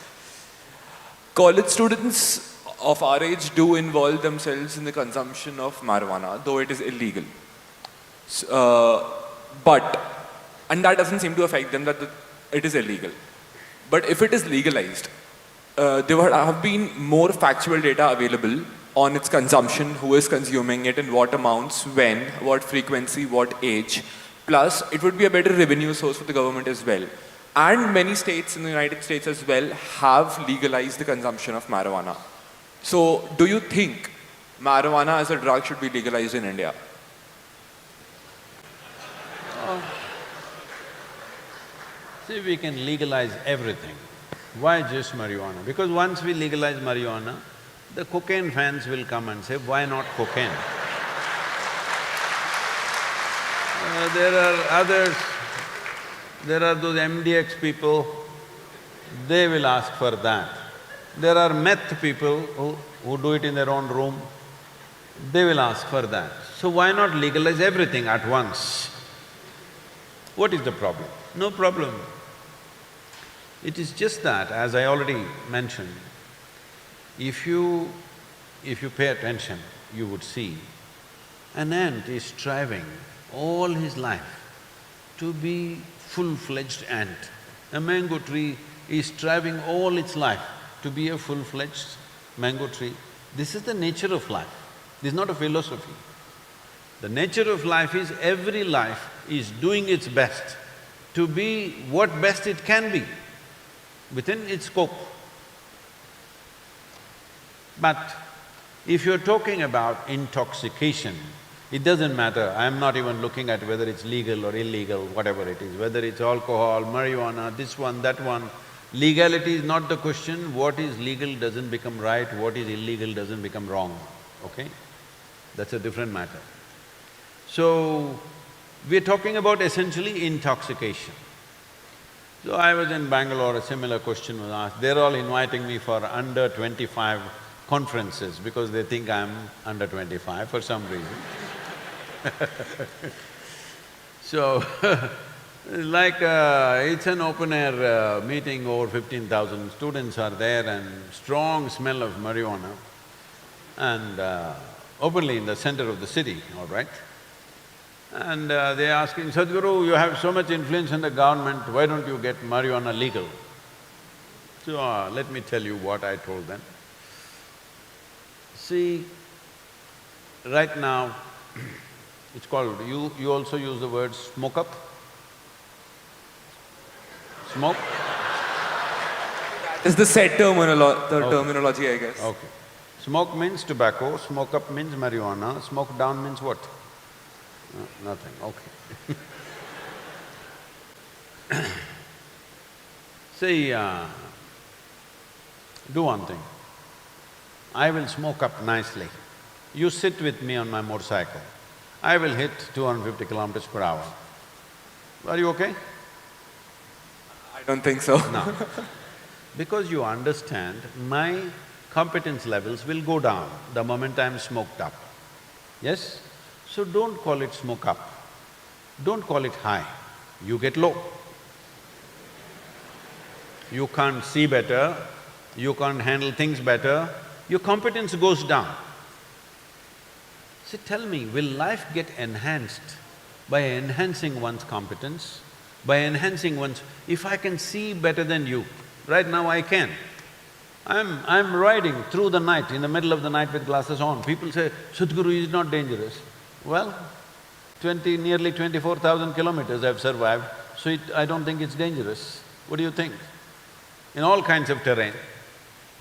College students of our age do involve themselves in the consumption of marijuana, though it is illegal. And that doesn't seem to affect them that it is illegal. But if it is legalized, there would have been more factual data available on its consumption, who is consuming it, in what amounts, when, what frequency, what age. Plus, it would be a better revenue source for the government as well. And many states in the United States as well have legalized the consumption of marijuana. So, do you think marijuana as a drug should be legalized in India? See, we can legalize everything. Why just marijuana? Because once we legalize marijuana, the cocaine fans will come and say, why not cocaine? There are others, there are those MDX people, they will ask for that. There are meth people who do it in their own room, they will ask for that. So why not legalize everything at once? What is the problem? No problem. It is just that, as I already mentioned, if you pay attention, you would see an ant is striving all his life to be full-fledged ant. A mango tree is striving all its life to be a full-fledged mango tree. This is the nature of life, this is not a philosophy. The nature of life is every life is doing its best to be what best it can be within its scope. But If you're talking about intoxication, it doesn't matter, I'm not even looking at whether it's legal or illegal, whatever it is, whether it's alcohol, marijuana, this one, that one. Legality is not the question, what is legal doesn't become right, what is illegal doesn't become wrong, okay? That's a different matter. So, we're talking about essentially intoxication. So I was in Bangalore, a similar question was asked. They're all inviting me for under 25 conferences because they think I'm under 25 for some reason. So, it's an open-air meeting, over 15,000 students are there and strong smell of marijuana and openly in the center of the city, all right? And they're asking, Sadhguru, you have so much influence in the government, why don't you get marijuana legal? So let me tell you what I told them. See, right now, it's called… you also use the word smoke up? Smoke? It's the set terminology, I guess. Okay. Smoke means tobacco, smoke up means marijuana, smoke down means what? Nothing, okay. See, do one thing. I will smoke up nicely. You sit with me on my motorcycle. I will hit 250 kilometers per hour. Are you okay? I don't think so. No. Because you understand, my competence levels will go down the moment I'm smoked up. Yes? So don't call it smoke up, don't call it high, you get low. You can't see better, you can't handle things better, your competence goes down. So tell me, will life get enhanced by enhancing one's competence, by enhancing one's… If I can see better than you, right now I can. I'm riding through the night, in the middle of the night with glasses on. People say, Sadhguru is not dangerous. Well, nearly 24,000 kilometers I've survived, so I don't think it's dangerous. What do you think? In all kinds of terrain,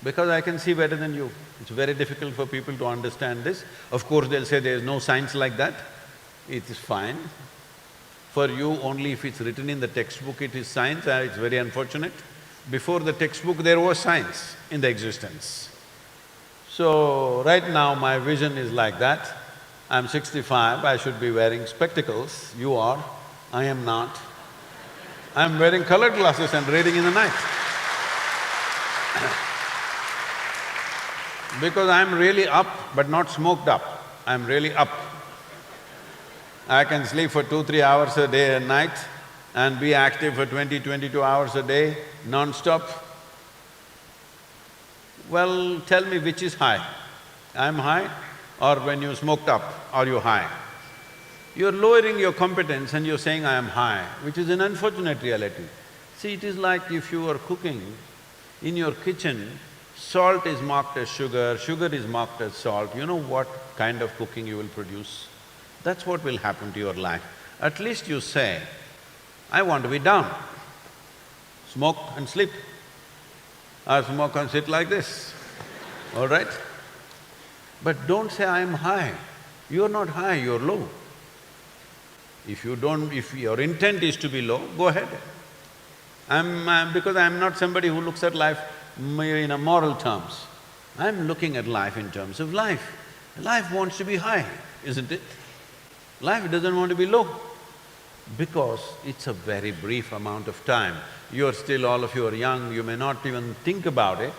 because I can see better than you. It's very difficult for people to understand this. Of course, they'll say there's no science like that. It is fine. For you, only if it's written in the textbook it is science, it's very unfortunate. Before the textbook, there was science in the existence. So, right now my vision is like that. I'm 65, I should be wearing spectacles, you are, I am not. I'm wearing colored glasses and reading in the night. Because I'm really up but not smoked up, I'm really up. I can sleep for 2-3 hours a day and night and be active for 20-22 hours a day, non-stop. Well, tell me which is high. I'm high, or when you smoked up, are you high? You're lowering your competence and you're saying, I am high, which is an unfortunate reality. See, it is like if you are cooking in your kitchen, salt is marked as sugar, sugar is marked as salt, you know what kind of cooking you will produce? That's what will happen to your life. At least you say, I want to be down, smoke and sleep, or smoke and sit like this, all right? But don't say, I am high. You're not high, you're low. If your intent is to be low, go ahead. Because I'm not somebody who looks at life in a moral terms. I'm looking at life in terms of life. Life wants to be high, isn't it? Life doesn't want to be low, because it's a very brief amount of time. All of you are young, you may not even think about it,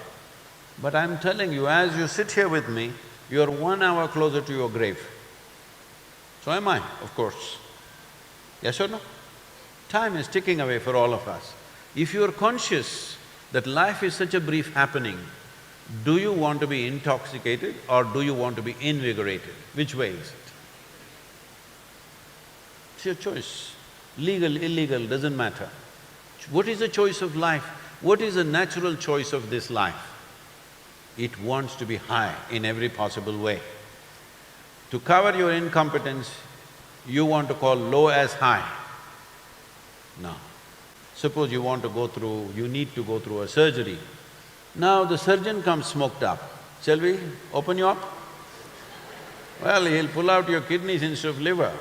but I'm telling you, as you sit here with me, you're 1 hour closer to your grave. So am I, of course. Yes or no? Time is ticking away for all of us. If you're conscious that life is such a brief happening, do you want to be intoxicated or do you want to be invigorated? Which way is it? It's your choice. Legal, illegal, doesn't matter. What is the choice of life? What is the natural choice of this life? It wants to be high in every possible way. To cover your incompetence, you want to call low as high. No. Suppose you need to go through a surgery. Now the surgeon comes smoked up. Shall we open you up? Well, he'll pull out your kidneys instead of liver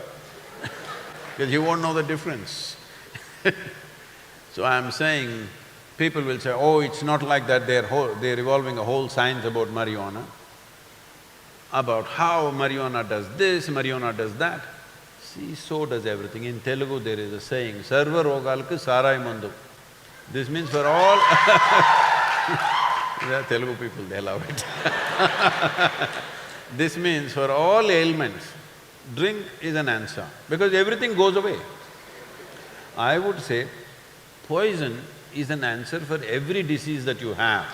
because you won't know the difference. So I'm saying, people will say, oh, it's not like that, they're evolving a whole science about marijuana, about how marijuana does this, marijuana does that. See, so does everything. In Telugu there is a saying, Sarva rogalku sarai mandu. This means for all the Telugu people, they love it. This means for all ailments, drink is an answer, because everything goes away. I would say poison is an answer for every disease that you have.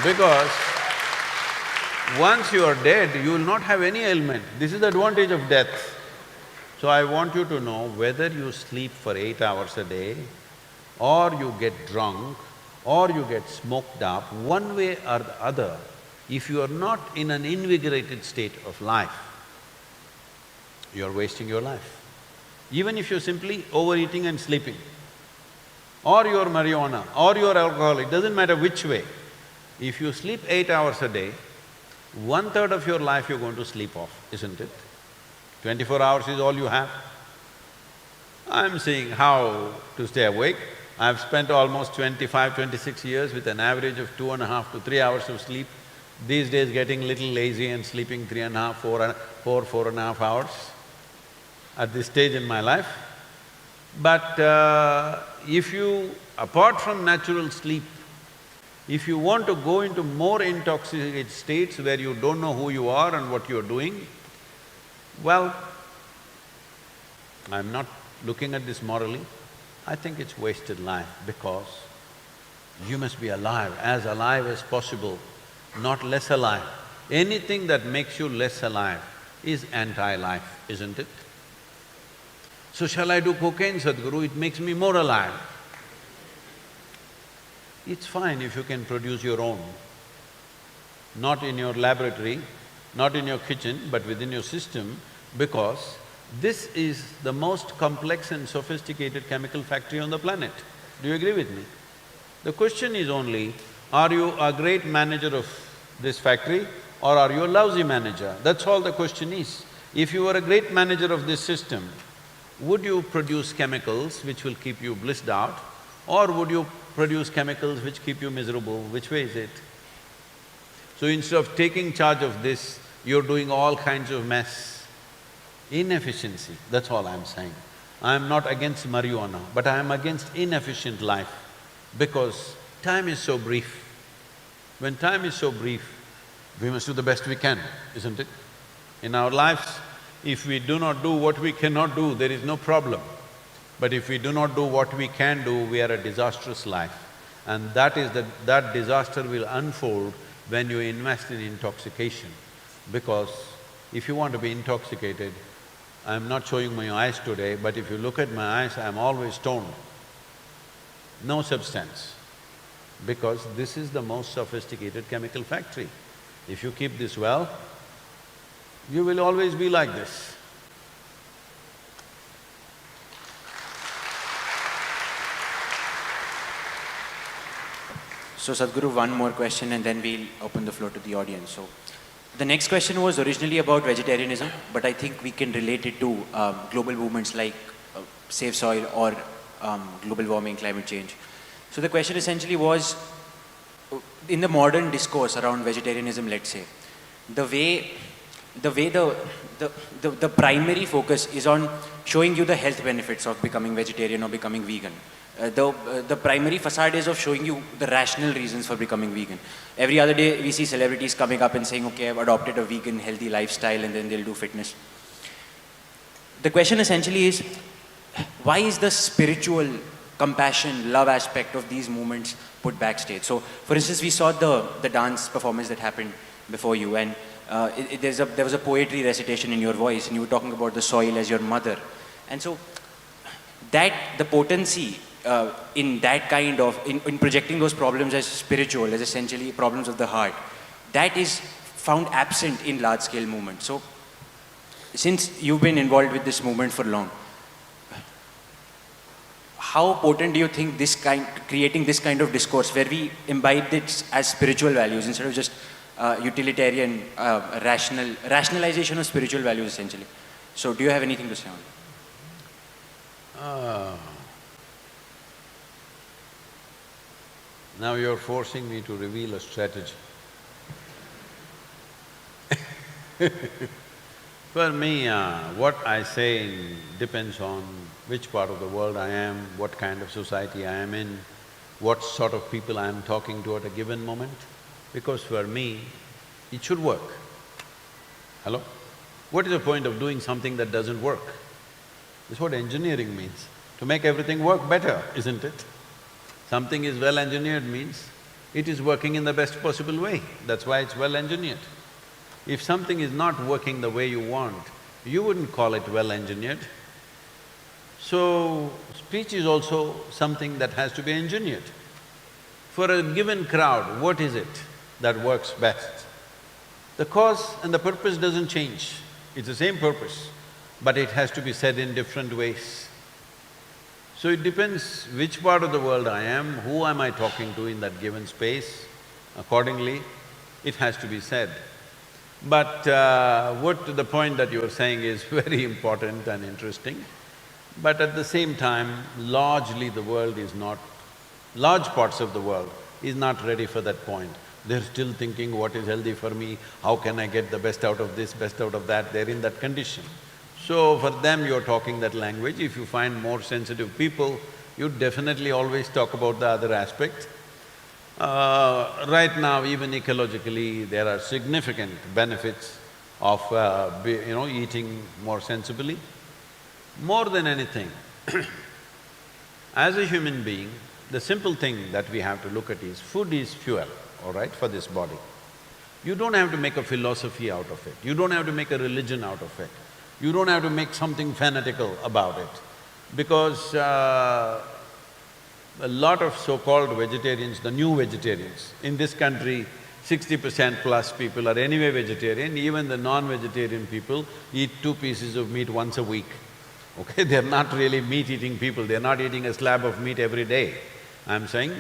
Because once you are dead, you will not have any ailment. This is the advantage of death. So I want you to know whether you sleep for 8 hours a day, or you get drunk, or you get smoked up, one way or the other, if you are not in an invigorated state of life, you are wasting your life. Even if you're simply overeating and sleeping, or you're marijuana, or you're alcoholic, doesn't matter which way. If you sleep 8 hours a day, 1/3 of your life you're going to sleep off, isn't it? 24 hours is all you have. I'm seeing how to stay awake. I've spent almost 25, 26 years with an average of 2.5 to 3 hours of sleep. These days getting little lazy and sleeping 3.5, 4.5 hours at this stage in my life. But if you… apart from natural sleep, if you want to go into more intoxicated states where you don't know who you are and what you're doing, well, I'm not looking at this morally, I think it's wasted life, because you must be alive as possible, not less alive. Anything that makes you less alive is anti-life, isn't it? So shall I do cocaine, Sadhguru? It makes me more alive. It's fine if you can produce your own, not in your laboratory, not in your kitchen, but within your system, because this is the most complex and sophisticated chemical factory on the planet. Do you agree with me? The question is only, are you a great manager of this factory or are you a lousy manager? That's all the question is. If you were a great manager of this system, would you produce chemicals which will keep you blissed out, or would you produce chemicals which keep you miserable? Which way is it? So instead of taking charge of this, you're doing all kinds of mess. Inefficiency, that's all I'm saying. I'm not against marijuana, but I'm against inefficient life, because time is so brief. When time is so brief, we must do the best we can, isn't it? In our lives, if we do not do what we cannot do, there is no problem. But if we do not do what we can do, we are a disastrous life. And that disaster will unfold when you invest in intoxication. Because if you want to be intoxicated, I'm not showing my eyes today, but if you look at my eyes, I'm always stoned. No substance. Because this is the most sophisticated chemical factory. If you keep this well, you will always be like this. So Sadhguru, one more question and then we'll open the floor to the audience. So, the next question was originally about vegetarianism, but I think we can relate it to global movements like Save Soil or global warming, climate change. So the question essentially was, in the modern discourse around vegetarianism, let's say, the way the primary focus is on showing you the health benefits of becoming vegetarian or becoming vegan. The primary facade is of showing you the rational reasons for becoming vegan. Every other day we see celebrities coming up and saying, okay, I've adopted a vegan healthy lifestyle, and then they'll do fitness. The question essentially is, why is the spiritual compassion, love aspect of these movements put backstage? So, for instance, we saw the dance performance that happened before you, and there was a poetry recitation in your voice, and you were talking about the soil as your mother. And so, the potency in that kind of… in projecting those problems as spiritual, as essentially problems of the heart, that is found absent in large-scale movements. So, since you've been involved with this movement for long, how potent do you think creating this kind of discourse where we imbibe it as spiritual values instead of just utilitarian rationalization of spiritual values essentially. So do you have anything to say on that? Now you're forcing me to reveal a strategy. For me, what I say depends on which part of the world I am, what kind of society I am in, what sort of people I am talking to at a given moment. Because for me, it should work. Hello? What is the point of doing something that doesn't work? That's what engineering means, to make everything work better, isn't it? Something is well engineered means it is working in the best possible way, that's why it's well engineered. If something is not working the way you want, you wouldn't call it well engineered. So, speech is also something that has to be engineered. For a given crowd, what is it that works best? The cause and the purpose doesn't change, it's the same purpose, but it has to be said in different ways. So it depends which part of the world I am, who am I talking to in that given space, accordingly it has to be said. But the point that you were saying is very important and interesting, but at the same time, largely the world is not… large parts of the world is not ready for that point. They're still thinking, what is healthy for me, how can I get the best out of this, best out of that, they're in that condition. So for them, you're talking that language. If you find more sensitive people, you definitely always talk about the other aspect. Right now, even ecologically, there are significant benefits of eating more sensibly. More than anything, as a human being, the simple thing that we have to look at is food is fuel, all right, for this body. You don't have to make a philosophy out of it, you don't have to make a religion out of it, you don't have to make something fanatical about it, because a lot of so-called vegetarians, the new vegetarians, in this country, 60% plus people are anyway vegetarian, even the non-vegetarian people eat 2 pieces of meat once a week. Okay, they're not really meat-eating people, they're not eating a slab of meat every day. I'm saying,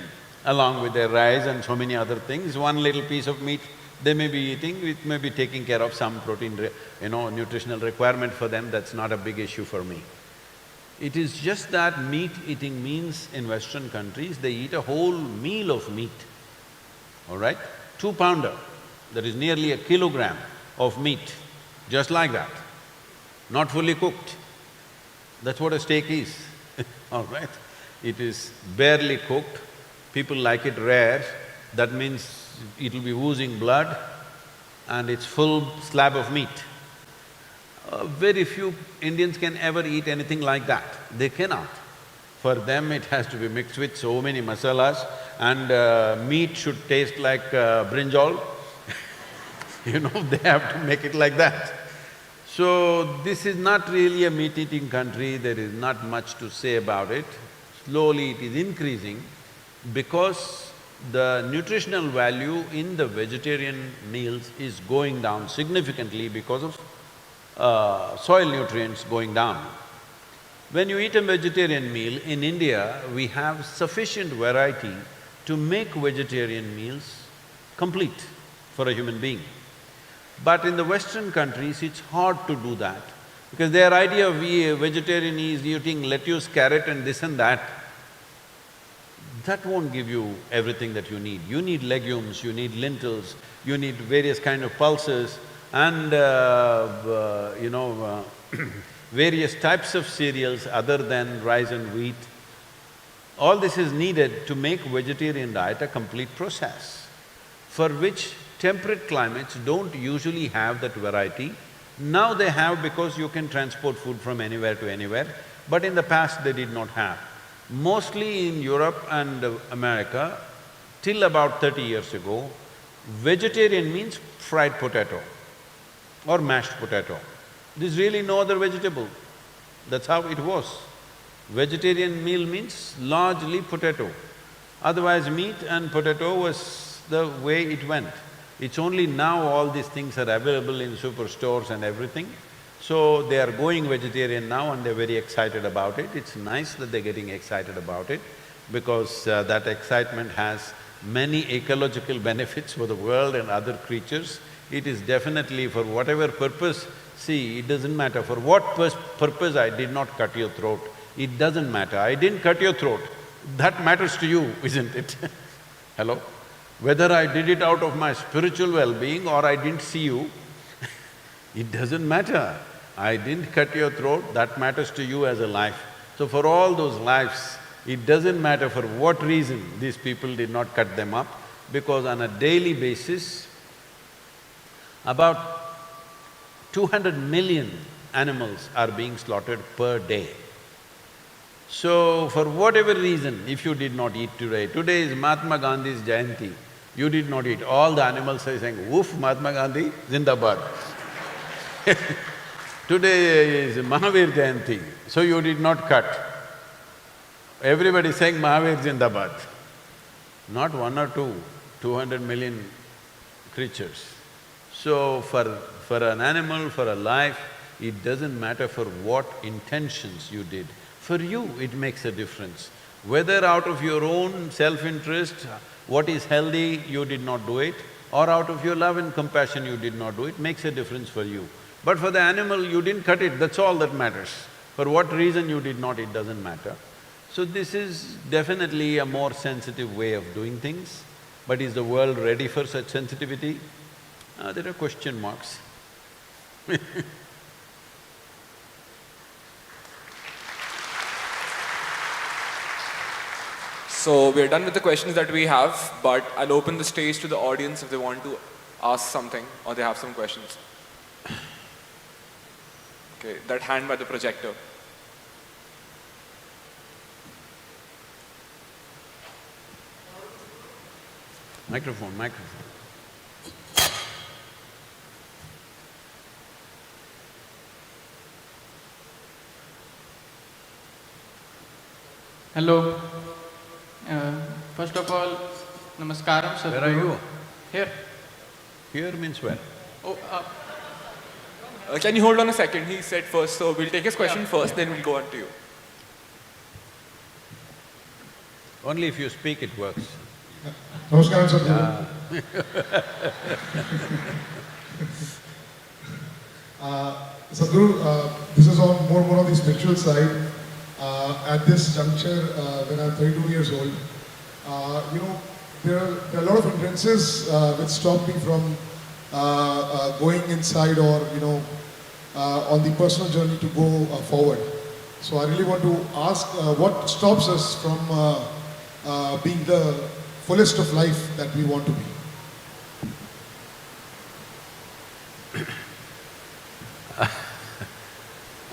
along with their rice and so many other things, one little piece of meat they may be eating, it may be taking care of some protein, nutritional requirement for them, that's not a big issue for me. It is just that meat eating means in Western countries, they eat a whole meal of meat, all right? 2-pounder, that is nearly a kilogram of meat, just like that, not fully cooked. That's what a steak is, all right? It is barely cooked, people like it rare, that means it'll be oozing blood and it's full slab of meat. Very few Indians can ever eat anything like that, they cannot. For them it has to be mixed with so many masalas and meat should taste like brinjal they have to make it like that. So, this is not really a meat-eating country, there is not much to say about it. Slowly it is increasing because the nutritional value in the vegetarian meals is going down significantly because of soil nutrients going down. When you eat a vegetarian meal, in India, we have sufficient variety to make vegetarian meals complete for a human being. But in the Western countries, it's hard to do that, because their idea of vegetarian is eating lettuce, carrot and this and that. That won't give you everything that you need. You need legumes, you need lentils, you need various kind of pulses and various types of cereals other than rice and wheat. All this is needed to make vegetarian diet a complete process, for which temperate climates don't usually have that variety. Now they have because you can transport food from anywhere to anywhere, but in the past they did not have. Mostly in Europe and America, till about 30 years ago, vegetarian means fried potato or mashed potato. There's really no other vegetable, that's how it was. Vegetarian meal means largely potato, otherwise meat and potato was the way it went. It's only now all these things are available in superstores and everything, so they are going vegetarian now and they're very excited about it. It's nice that they're getting excited about it because that excitement has many ecological benefits for the world and other creatures. It is definitely for whatever purpose. See, it doesn't matter for what purpose I did not cut your throat. It doesn't matter. I didn't cut your throat. That matters to you, isn't it? Hello? Whether I did it out of my spiritual well-being or I didn't see you, it doesn't matter. I didn't cut your throat, that matters to you as a life. So for all those lives, it doesn't matter for what reason these people did not cut them up, because on a daily basis, about 200 million animals are being slaughtered per day. So for whatever reason, if you did not eat today is Mahatma Gandhi's Jayanti, you did not eat, all the animals are saying, woof, Mahatma Gandhi, Zindabad. Today is Mahavir Jayanti, so you did not cut. Everybody is saying Mahavir Zindabad. Not one or two, 200 million creatures. So for an animal, for a life, it doesn't matter for what intentions you did. For you, it makes a difference. Whether out of your own self-interest, what is healthy, you did not do it, or out of your love and compassion, you did not do it, makes a difference for you. But for the animal, you didn't cut it, that's all that matters. For what reason you did not, it doesn't matter. So this is definitely a more sensitive way of doing things. But is the world ready for such sensitivity? There are question marks. So we're done with the questions that we have, but I'll open the stage to the audience if they want to ask something or they have some questions. Okay, that hand by the projector. Microphone, microphone. Hello. First of all, Namaskaram, Sadhguru. Where are you? Here. Here means where? Oh, Can you hold on a second? He said first, so we'll take his question first, then we'll go on to you. Only if you speak it works. Namaskaram, Sadhguru. Sadhguru, this is on more on the spiritual side. At this juncture, when I'm 32 years old, there are a lot of hindrances which stop me from going inside or, on the personal journey to go forward. So I really want to ask, what stops us from being the fullest of life that we want to be?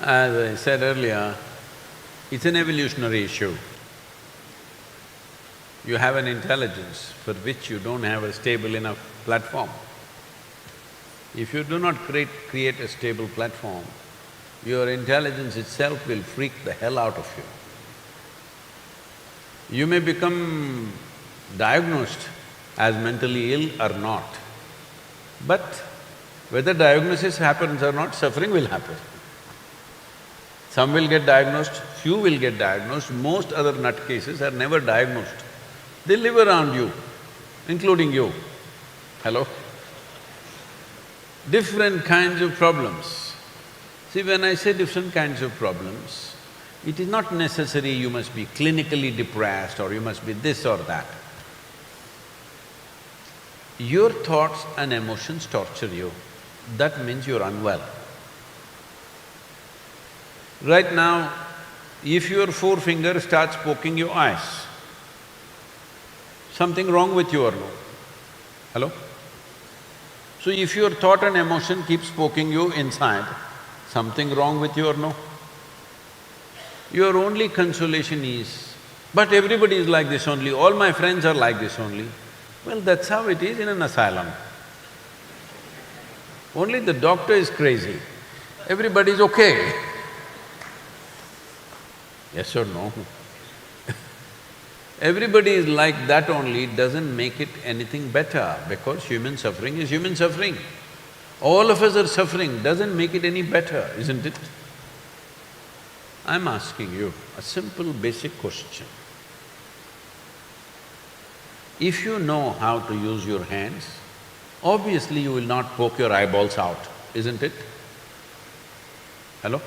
As I said earlier, it's an evolutionary issue. You have an intelligence for which you don't have a stable enough platform. If you do not create a stable platform, your intelligence itself will freak the hell out of you. You may become diagnosed as mentally ill or not, but whether diagnosis happens or not, suffering will happen. Some will get diagnosed, few will get diagnosed, most other nutcases are never diagnosed. They live around you, including you. Hello? Different kinds of problems. See, when I say different kinds of problems, it is not necessary you must be clinically depressed or you must be this or that. Your thoughts and emotions torture you, that means you're unwell. Right now, if your forefinger starts poking your eyes, something wrong with you or no? Hello? So if your thought and emotion keeps poking you inside, something wrong with you or no? Your only consolation is, but everybody is like this only, all my friends are like this only. Well, that's how it is in an asylum. Only the doctor is crazy, everybody is okay. Yes or no? Everybody is like that only, it doesn't make it anything better because human suffering is human suffering. All of us are suffering, doesn't make it any better, isn't it? I'm asking you a simple basic question. If you know how to use your hands, obviously you will not poke your eyeballs out, isn't it? Hello?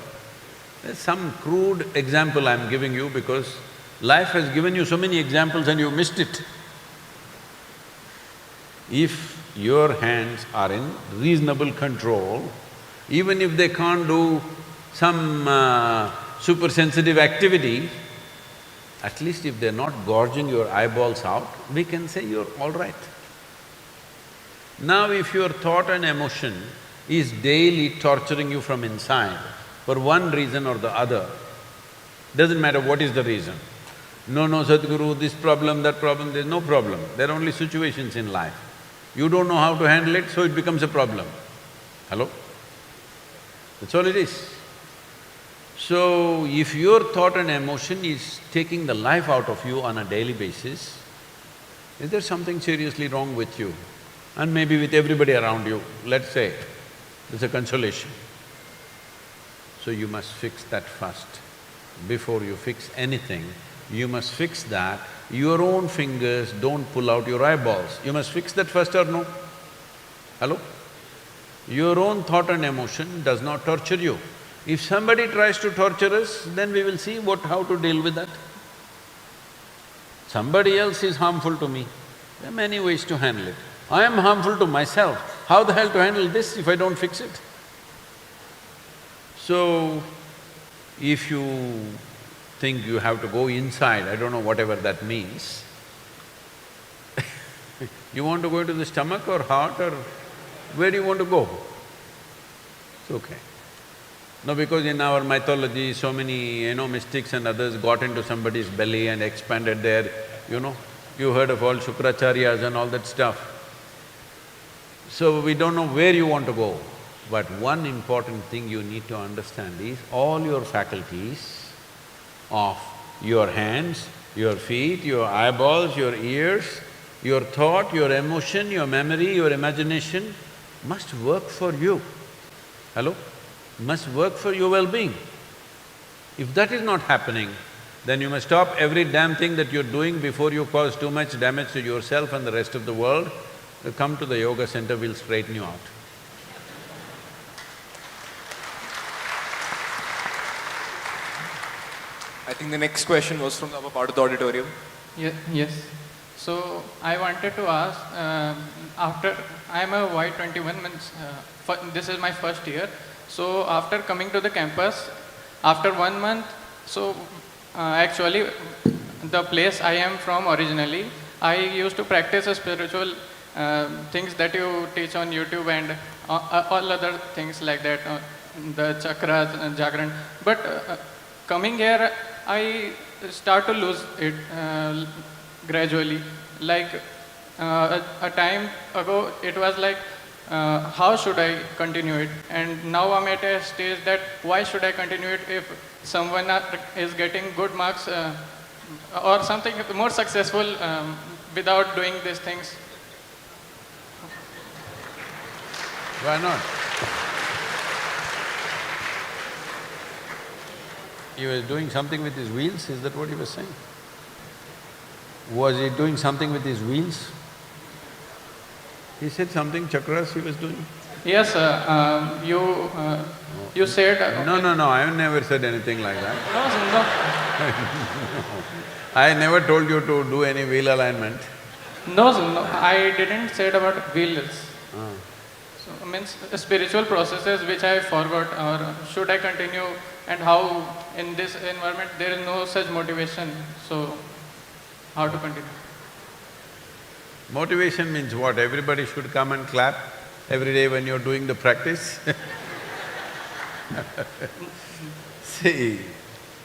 There's some crude example I'm giving you because life has given you so many examples and you missed it. If your hands are in reasonable control, even if they can't do some super sensitive activity, at least if they're not gorging your eyeballs out, we can say you're all right. Now if your thought and emotion is daily torturing you from inside for one reason or the other, doesn't matter what is the reason. No, Sadhguru, this problem, that problem, there's no problem. There are only situations in life. You don't know how to handle it, so it becomes a problem. Hello? That's all it is. So, if your thought and emotion is taking the life out of you on a daily basis, is there something seriously wrong with you? And maybe with everybody around you, let's say, there's a consolation. So you must fix that first. Before you fix anything, you must fix that. Your own fingers don't pull out your eyeballs. You must fix that first or no? Hello? Your own thought and emotion does not torture you. If somebody tries to torture us, then we will see how to deal with that. Somebody else is harmful to me, there are many ways to handle it. I am harmful to myself, how the hell to handle this if I don't fix it? So, if you think you have to go inside, I don't know whatever that means, you want to go into the stomach or heart or where do you want to go? It's okay. No, because in our mythology, so many, mystics and others got into somebody's belly and expanded there, you heard of all Shukracharyas and all that stuff. So we don't know where you want to go, but one important thing you need to understand is all your faculties of your hands, your feet, your eyeballs, your ears, your thought, your emotion, your memory, your imagination must work for you. Hello? Must work for your well-being. If that is not happening, then you must stop every damn thing that you're doing before you cause too much damage to yourself and the rest of the world. Come to the yoga center, we'll straighten you out. I think the next question was from the upper part of the auditorium. Yes. So I wanted to ask, after I am a Y21, means this is my first year. So after coming to the campus, after 1 month, so actually the place I am from originally, I used to practice a spiritual things that you teach on YouTube and all other things like that, the chakras and jagran. But coming here, I start to lose it gradually. Like a time ago, it was like, how should I continue it? And now I'm at a stage that why should I continue it if someone is getting good marks or something more successful without doing these things? Why not? He was doing something with his wheels, is that what he was saying? Was he doing something with his wheels? He said something, chakras he was doing? Yes, you said… No, I have never said anything like that. No. I never told you to do any wheel alignment. No, I didn't say about wheels. So, means spiritual processes which I forgot, or should I continue, and how in this environment there is no such motivation, so how to continue? Motivation means what? Everybody should come and clap every day when you're doing the practice? See,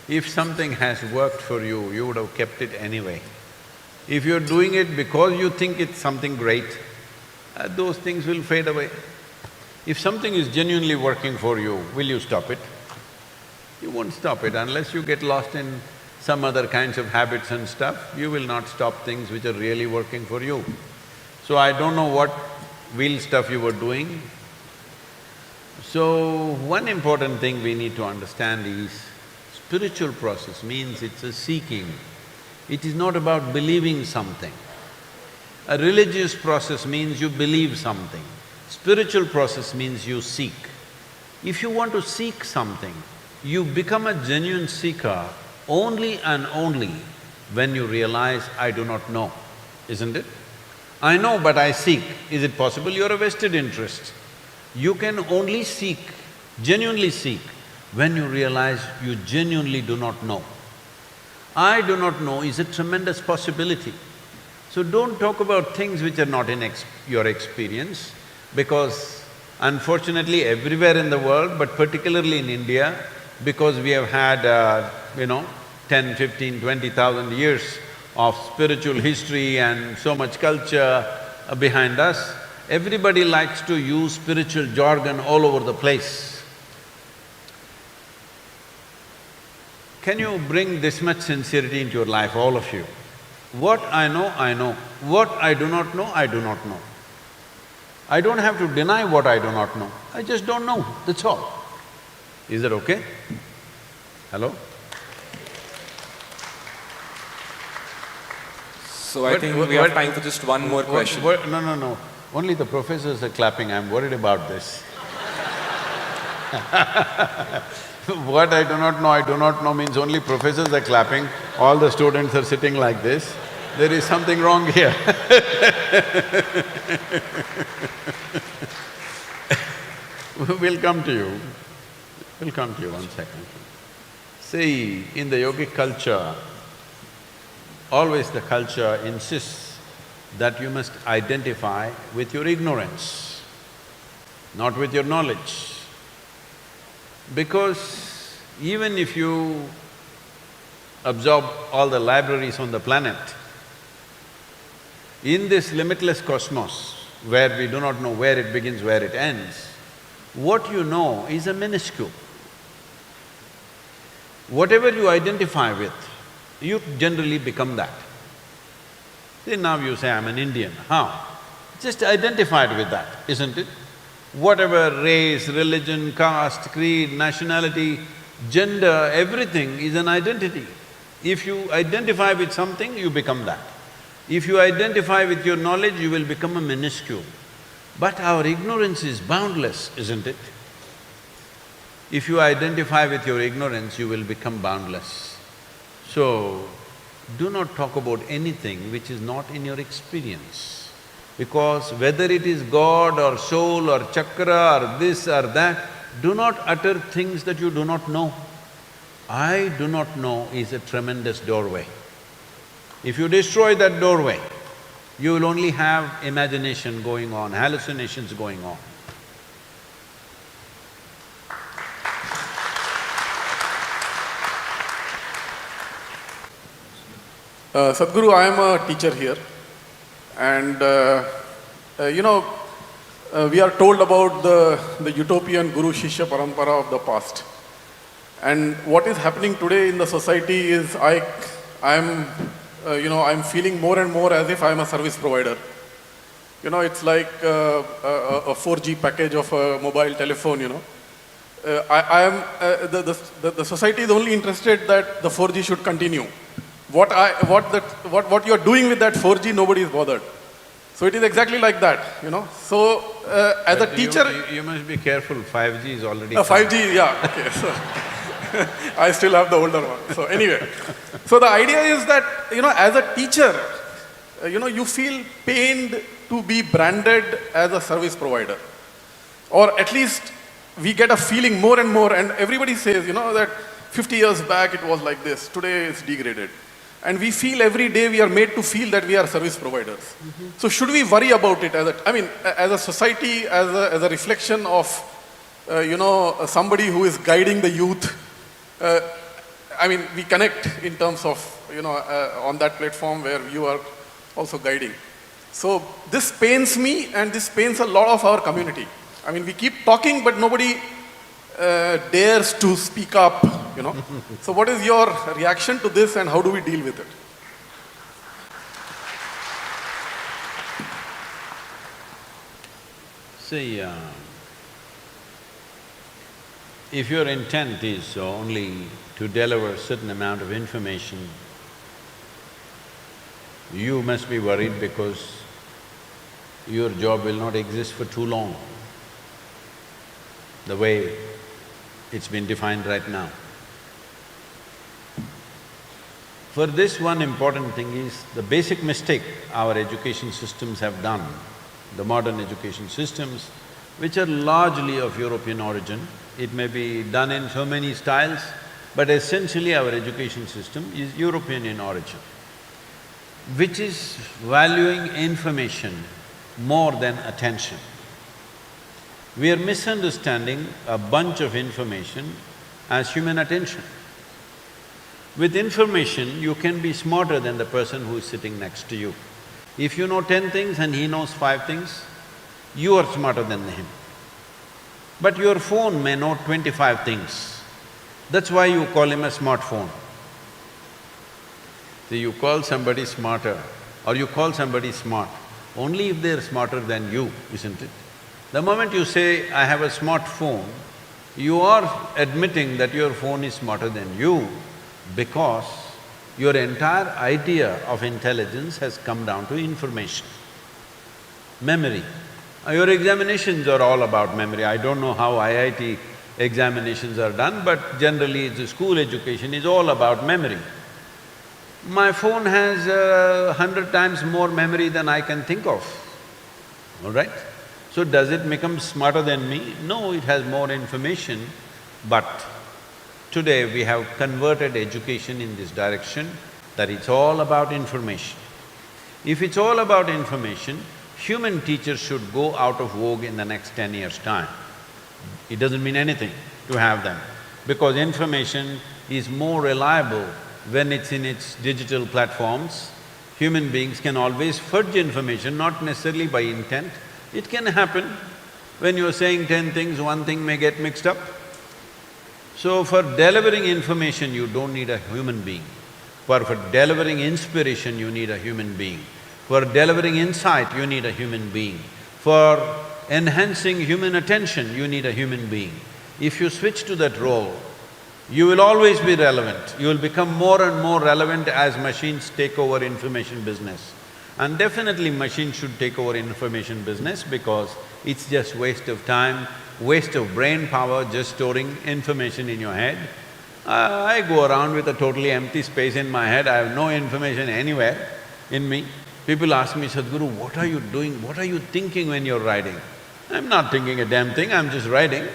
if something has worked for you, you would have kept it anyway. If you're doing it because you think it's something great, those things will fade away. If something is genuinely working for you, will you stop it? You won't stop it unless you get lost in some other kinds of habits and stuff, you will not stop things which are really working for you. So I don't know what wheel stuff you were doing. So one important thing we need to understand is, spiritual process means it's a seeking. It is not about believing something. A religious process means you believe something. Spiritual process means you seek. If you want to seek something, you become a genuine seeker only and only when you realize, I do not know, isn't it? I know but I seek. Is it possible? You're a vested interest. You can only seek, genuinely seek, when you realize you genuinely do not know. I do not know is a tremendous possibility. So don't talk about things which are not in your experience, because unfortunately everywhere in the world, but particularly in India, because we have had, 10, 15, 20,000 years of spiritual history and so much culture behind us, everybody likes to use spiritual jargon all over the place. Can you bring this much sincerity into your life, all of you? What I know, I know. What I do not know, I do not know. I don't have to deny what I do not know, I just don't know, that's all. Is that okay? Hello? So I think we have time for just one more question. No, only the professors are clapping, I'm worried about this. What I do not know means only professors are clapping, all the students are sitting like this. There is something wrong here. We'll come to you. We'll come to you, 1 second. See, in the yogic culture, always the culture insists that you must identify with your ignorance, not with your knowledge. Because even if you absorb all the libraries on the planet, in this limitless cosmos, where we do not know where it begins, where it ends, what you know is a minuscule. Whatever you identify with, you generally become that. See, now you say, I'm an Indian, how? Just identified with that, isn't it? Whatever race, religion, caste, creed, nationality, gender, everything is an identity. If you identify with something, you become that. If you identify with your knowledge, you will become a minuscule. But our ignorance is boundless, isn't it? If you identify with your ignorance, you will become boundless. So, do not talk about anything which is not in your experience. Because whether it is God or soul or chakra or this or that, do not utter things that you do not know. I do not know is a tremendous doorway. If you destroy that doorway, you will only have imagination going on, hallucinations going on. Sadhguru, I am a teacher here, and we are told about the utopian Guru-Shishya parampara of the past. And what is happening today in the society is I'm feeling more and more as if I'm a service provider. It's like a 4G package of a mobile telephone, the society is only interested that the 4G should continue. What you're doing with that 4G, nobody is bothered. So it is exactly like that, So, as a teacher… You must be careful, 5G is already… 5G, yeah, okay, so… I still have the older one. So anyway, so the idea is that, as a teacher, you feel pained to be branded as a service provider. Or at least we get a feeling more and more, and everybody says, that 50 years back it was like this, today it's degraded. And we feel every day we are made to feel that we are service providers. So should we worry about it as a society, as a reflection of, somebody who is guiding the youth? We connect in terms of, on that platform where you are also guiding. So this pains me and this pains a lot of our community. We keep talking, but nobody dares to speak up, So what is your reaction to this and how do we deal with it? See, if your intent is only to deliver a certain amount of information, you must be worried because your job will not exist for too long, the way it's been defined right now. For this, one important thing is the basic mistake our education systems have done, the modern education systems, which are largely of European origin. It may be done in so many styles, but essentially our education system is European in origin, which is valuing information more than attention. We are misunderstanding a bunch of information as human attention. With information, you can be smarter than the person who is sitting next to you. If you know 10 things and he knows 5 things, you are smarter than him. But your phone may know 25 things. That's why you call him a smartphone. So you call somebody smarter or you call somebody smart only if they're smarter than you, isn't it? The moment you say, I have a smartphone, you are admitting that your phone is smarter than you because your entire idea of intelligence has come down to information. Memory. Your examinations are all about memory. I don't know how IIT examinations are done, but generally the school education is all about memory. My phone has 100 times more memory than I can think of, all right? So does it become smarter than me? No, it has more information, but today we have converted education in this direction that it's all about information. If it's all about information, human teachers should go out of vogue in the next 10 years' time. It doesn't mean anything to have them, because information is more reliable when it's in its digital platforms. Human beings can always fudge information, not necessarily by intent. It can happen. When you're saying 10 things, one thing may get mixed up. So for delivering information, you don't need a human being. For delivering inspiration, you need a human being. For delivering insight, you need a human being. For enhancing human attention, you need a human being. If you switch to that role, you will always be relevant. You will become more and more relevant as machines take over information business. And definitely machines should take over information business because it's just waste of time, waste of brain power just storing information in your head. I go around with a totally empty space in my head, I have no information anywhere in me. People ask me, Sadhguru, what are you doing, what are you thinking when you're writing? I'm not thinking a damn thing, I'm just writing.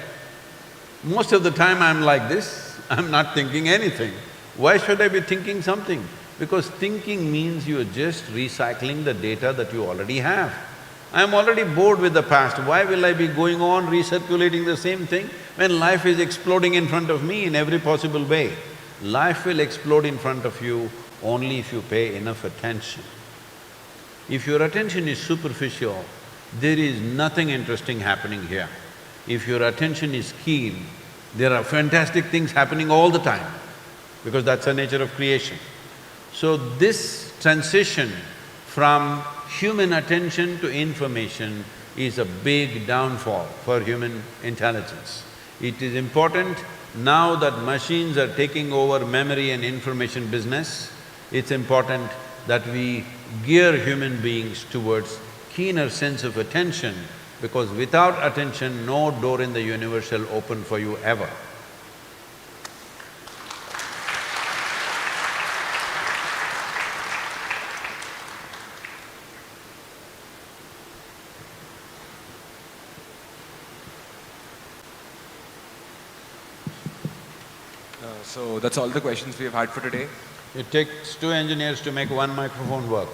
Most of the time I'm like this, I'm not thinking anything. Why should I be thinking something? Because thinking means you're just recycling the data that you already have. I'm already bored with the past, why will I be going on recirculating the same thing when life is exploding in front of me in every possible way? Life will explode in front of you only if you pay enough attention. If your attention is superficial, there is nothing interesting happening here. If your attention is keen, there are fantastic things happening all the time, because that's the nature of creation. So this transition from human attention to information is a big downfall for human intelligence. It is important now that machines are taking over memory and information business, it's important that we gear human beings towards keener sense of attention, because without attention, no door in the universe shall open for you ever. So that's all the questions we have had for today. It takes 2 engineers to make 1 microphone work.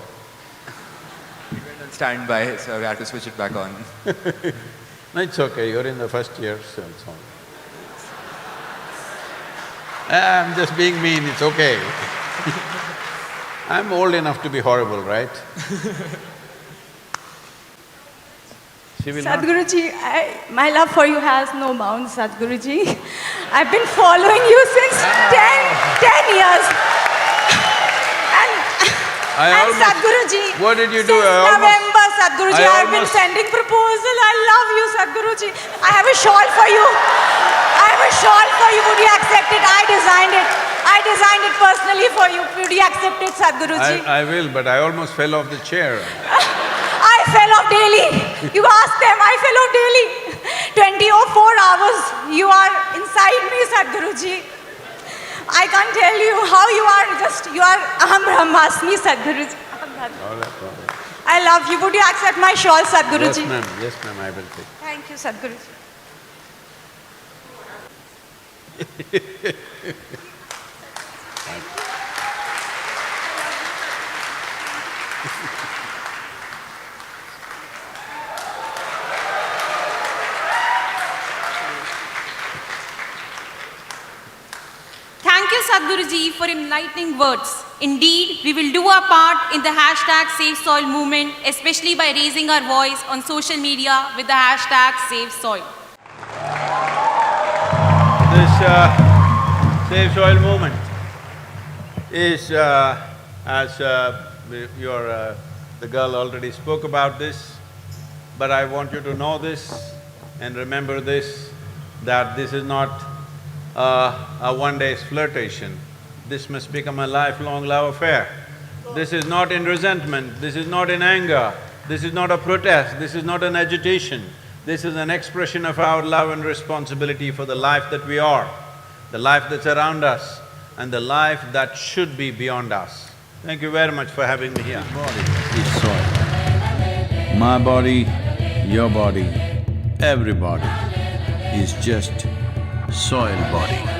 We went on standby, so we had to switch it back on. No, it's okay, you're in the first year, so it's all. I'm just being mean, it's okay. I'm old enough to be horrible, right? She will not… Sadhguruji, my love for you has no bounds, Sadhguruji. I've been following you since 10 years. And Sadhguruji, What did you do? since November, Sadhguruji, I've been sending proposal. I love you, Sadhguruji. I have a shawl for you. I have a shawl for you. Would you accept it? I designed it. I designed it personally for you. Would you accept it, Sadhguruji? I will, but I almost fell off the chair. I fell fell off daily. You ask them, I fell off daily. 24 hours, you are inside me, Sadhguruji. I can't tell you how you are you are Aham Brahmasmi, Sadhguruji. All right. I love you. Would you accept my shawl, Sadhguruji? Yes, ma'am, I will take. Thank you, Sadhguruji. Thank you, Sadhguruji, for enlightening words. Indeed, we will do our part in the hashtag Save Soil movement, especially by raising our voice on social media with the hashtag Save Soil. This Save Soil movement is, as the girl already spoke about this, but I want you to know this and remember this, that this is not a one-day's flirtation. This must become a lifelong love affair. This is not in resentment, this is not in anger, this is not a protest, this is not an agitation. This is an expression of our love and responsibility for the life that we are, the life that's around us, and the life that should be beyond us. Thank you very much for having me here. Body is soil. My body, your body, everybody is just soil body.